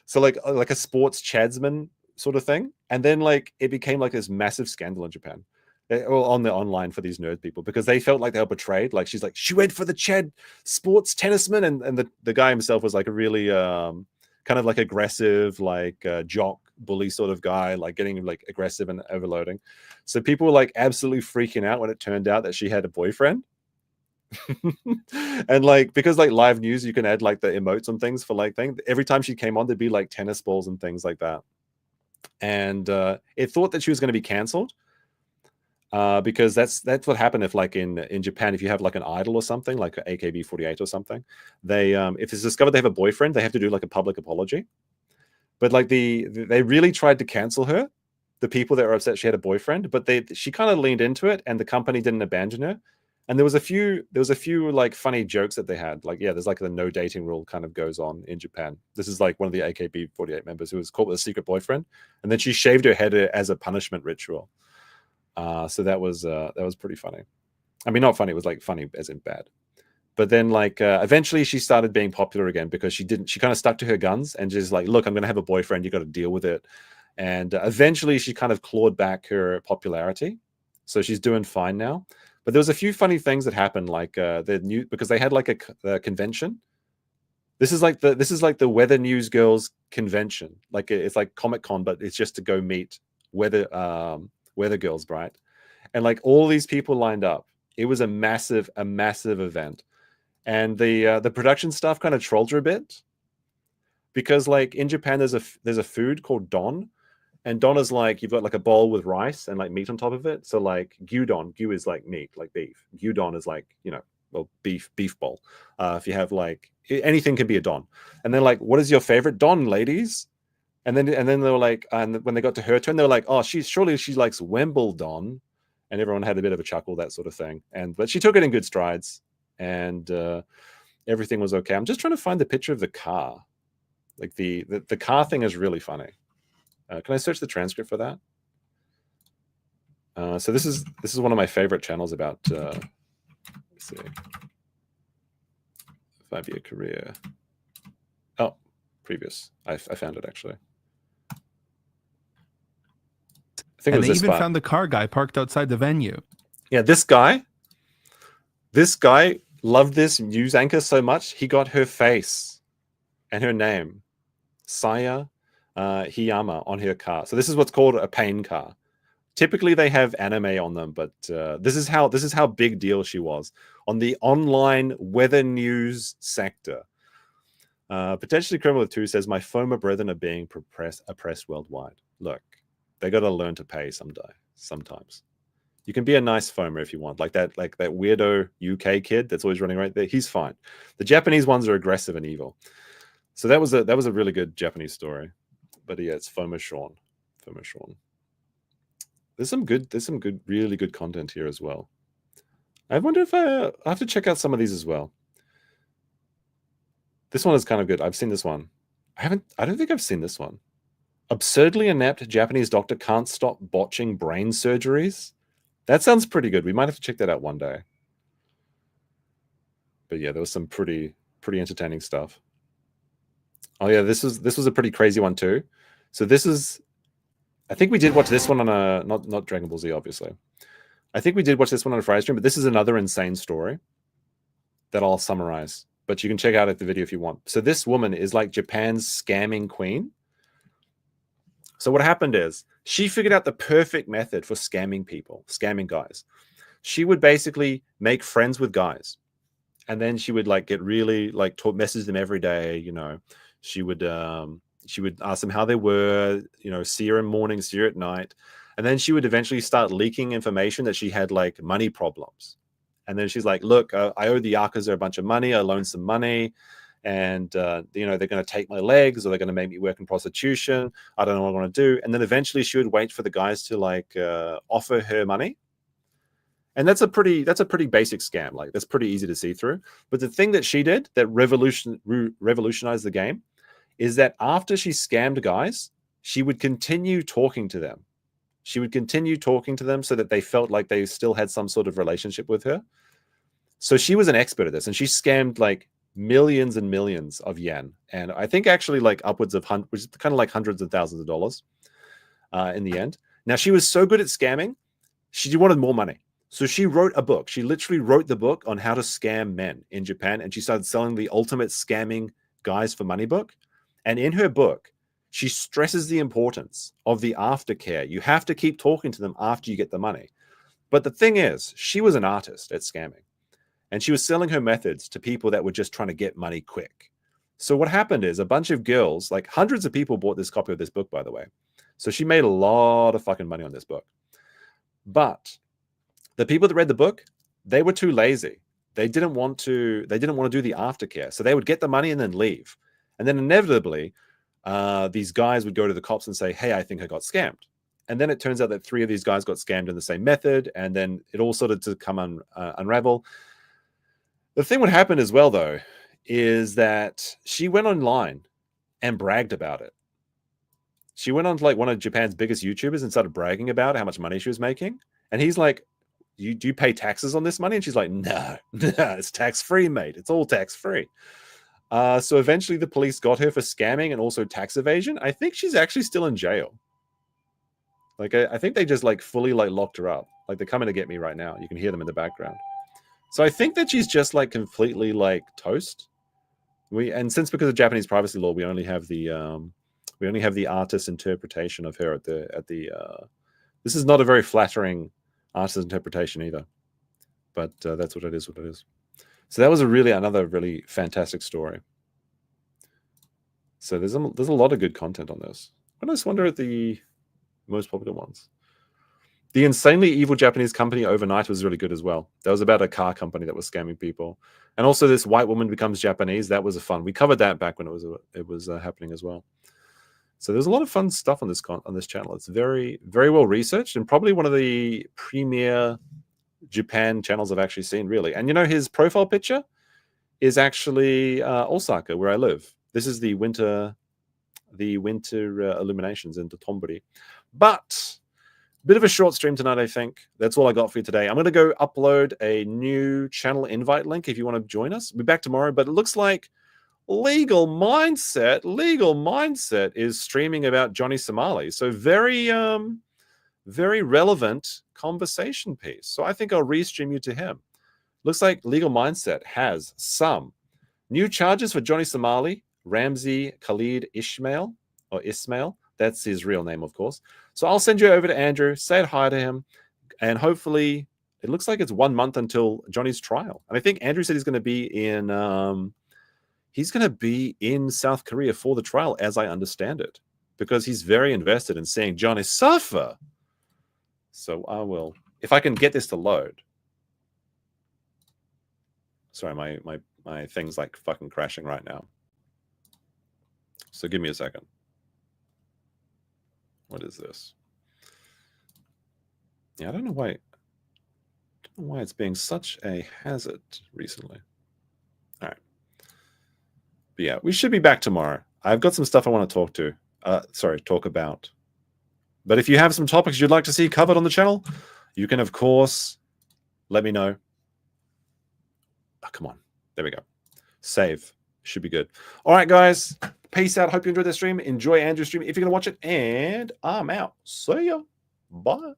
So like a sports chadsman sort of thing. And then like it became like this massive scandal in Japan, or on the online for these nerd people, because they felt like they were betrayed. Like she's like, she went for the Chad sports tennisman, and the guy himself was like a really kind of like aggressive, like jock bully sort of guy, like getting like aggressive and overloading. So people were like absolutely freaking out when it turned out that she had a boyfriend. And like, because like live news, you can add like the emotes and things for like thing. Every time she came on, there'd be like tennis balls and things like that. And it thought that she was going to be cancelled. Because that's what happened if like in Japan, if you have like an idol or something, like AKB48 or something, they if it's discovered they have a boyfriend, they have to do like a public apology. But like they really tried to cancel her, the people that were upset she had a boyfriend, but she kind of leaned into it, and the company didn't abandon her. And there was a few like funny jokes that they had. Like, yeah, there's like the no dating rule kind of goes on in Japan. This is like one of the AKB48 members who was caught with a secret boyfriend, and then she shaved her head as a punishment ritual. So that was pretty funny. I mean, not funny. It was like funny as in bad. But then like eventually she started being popular again because she kind of stuck to her guns and just like, look, I'm going to have a boyfriend. You got to deal with it. And eventually she kind of clawed back her popularity. So she's doing fine now. But there was a few funny things that happened, like because they had like a convention. This is like the Weather News Girls convention. Like it's like Comic-Con, but it's just to go meet weather girls, right? And like all these people lined up. It was a massive event. And the production staff kind of trolled her a bit. Because like in Japan there's a food called don. And don is like, you've got like a bowl with rice and like meat on top of it. So like gyudon, gyu is like meat, like beef. Gyudon is like, well, beef bowl. If you have like, anything can be a don. And they're like, what is your favorite don, ladies? And then they were like, and when they got to her turn, they were like, oh, she likes Wimbledon. And everyone had a bit of a chuckle, that sort of thing. But she took it in good strides, and everything was okay. I'm just trying to find the picture of the car. Like the car thing is really funny. Can I search the transcript for that? So this is one of my favorite channels about let's see, 5-year career. Oh, previous. I found it actually. I think and it was they this even part. found the car guy parked outside the venue. Yeah, this guy loved this news anchor so much he got her face and her name, Saya Hiyama, on her car. So this is what's called a pain car. Typically they have anime on them, but this is how big deal she was on the online weather news sector. Potentially Criminal 2 says, my FOMA brethren are being oppressed worldwide. Look, they got to learn to pay sometimes. You can be a nice FOMA if you want, like that weirdo UK kid that's always running right there. He's fine. The Japanese ones are aggressive and evil. So that was a really good Japanese story. But yeah, it's FOMA Sean. There's some good, really good content here as well. I wonder if I have to check out some of these as well. This one is kind of good. I've seen this one. I don't think I've seen this one. Absurdly inept Japanese doctor can't stop botching brain surgeries. That sounds pretty good. We might have to check that out one day. But yeah, there was some pretty entertaining stuff. Oh yeah, this was a pretty crazy one too. So this is, I think we did watch this one on a not Dragon Ball Z, obviously. I think we did watch this one on a Friday stream, but this is another insane story that I'll summarize. But you can check out the video if you want. So this woman is like Japan's scamming queen. So what happened is she figured out the perfect method for scamming people, scamming guys. She would basically make friends with guys, and then she would like get really like message them every day. She would ask them how they were. See her in the morning, see her at night, and then she would eventually start leaking information that she had like money problems. And then she's like, look, I owe the Yakuza a bunch of money. I loaned some money. And, they're going to take my legs, or they're going to make me work in prostitution. I don't know what I want to do. And then eventually she would wait for the guys to like offer her money. And that's a pretty basic scam. Like that's pretty easy to see through. But the thing that she did that revolutionized the game is that after she scammed guys, she would continue talking to them. She would continue talking to them so that they felt like they still had some sort of relationship with her. So she was an expert at this, and she scammed like millions and millions of yen, and I think actually like upwards of which is kind of like hundreds of thousands of dollars in the end. Now she was so good at scamming, she wanted more money, so she wrote a book. She literally wrote the book on how to scam men in Japan, and she started selling the ultimate scamming guys for money book. And in her book, she stresses the importance of the aftercare. You have to keep talking to them after you get the money. But the thing is, she was an artist at scamming. And she was selling her methods to people that were just trying to get money quick. So what happened is a bunch of girls, like hundreds of people bought this copy of this book, by the way. So she made a lot of fucking money on this book. But the people that read the book, they were too lazy. They didn't want to do the aftercare. So they would get the money and then leave. And then inevitably, these guys would go to the cops and say, hey, I think I got scammed. And then it turns out that 3 of these guys got scammed in the same method, and then it all started to come unravel. The thing what happened as well, though, is that she went online and bragged about it. She went on to like one of Japan's biggest YouTubers and started bragging about how much money she was making. And he's like, do you pay taxes on this money? And she's like, no, it's tax-free, mate. It's all tax-free. So eventually the police got her for scamming and also tax evasion. I think she's actually still in jail. Like, I think they just like fully like locked her up. Like, they're coming to get me right now. You can hear them in the background. So I think that she's just like completely like toast. And since because of Japanese privacy law, we only have the artist's interpretation of her at the this is not a very flattering artist's interpretation either. But that's what it is. So that was another really fantastic story. So there's a lot of good content on this. I just wonder at the most popular ones. The Insanely Evil Japanese Company Overnight was really good as well. That was about a car company that was scamming people. And also this white woman becomes Japanese. That was fun. We covered that back when it was happening as well. So there's a lot of fun stuff on this channel. It's very, very well researched and probably one of the premier Japan channels I've actually seen, really. And you know, his profile picture is actually Osaka, where I live. This is the winter illuminations in Totombori. But bit of a short stream tonight, I think. That's all I got for you today. I'm going to go upload a new channel invite link if you want to join us. We'll be back tomorrow, but it looks like Legal Mindset is streaming about Johnny Somali. So very relevant conversation piece. So I think I'll restream you to him. Looks like Legal Mindset has some new charges for Johnny Somali, Ramzi Khalid Ismail. That's his real name, of course. So I'll send you over to Andrew, say hi to him, and hopefully it looks like it's 1 month until Johnny's trial. And I think Andrew said he's going to be in South Korea for the trial, as I understand it, because he's very invested in seeing Johnny suffer. So I will, if I can get this to load. Sorry, my thing's like fucking crashing right now. So give me a second. What is this? Yeah, I don't know why it's being such a hazard recently. All right. But yeah, we should be back tomorrow. I've got some stuff I want to talk about. But if you have some topics you'd like to see covered on the channel, you can, of course, let me know. Oh, come on. There we go. Save. Should be good. All right, guys. Peace out. Hope you enjoyed the stream. Enjoy Andrew's stream if you're going to watch it. And I'm out. See ya. Bye.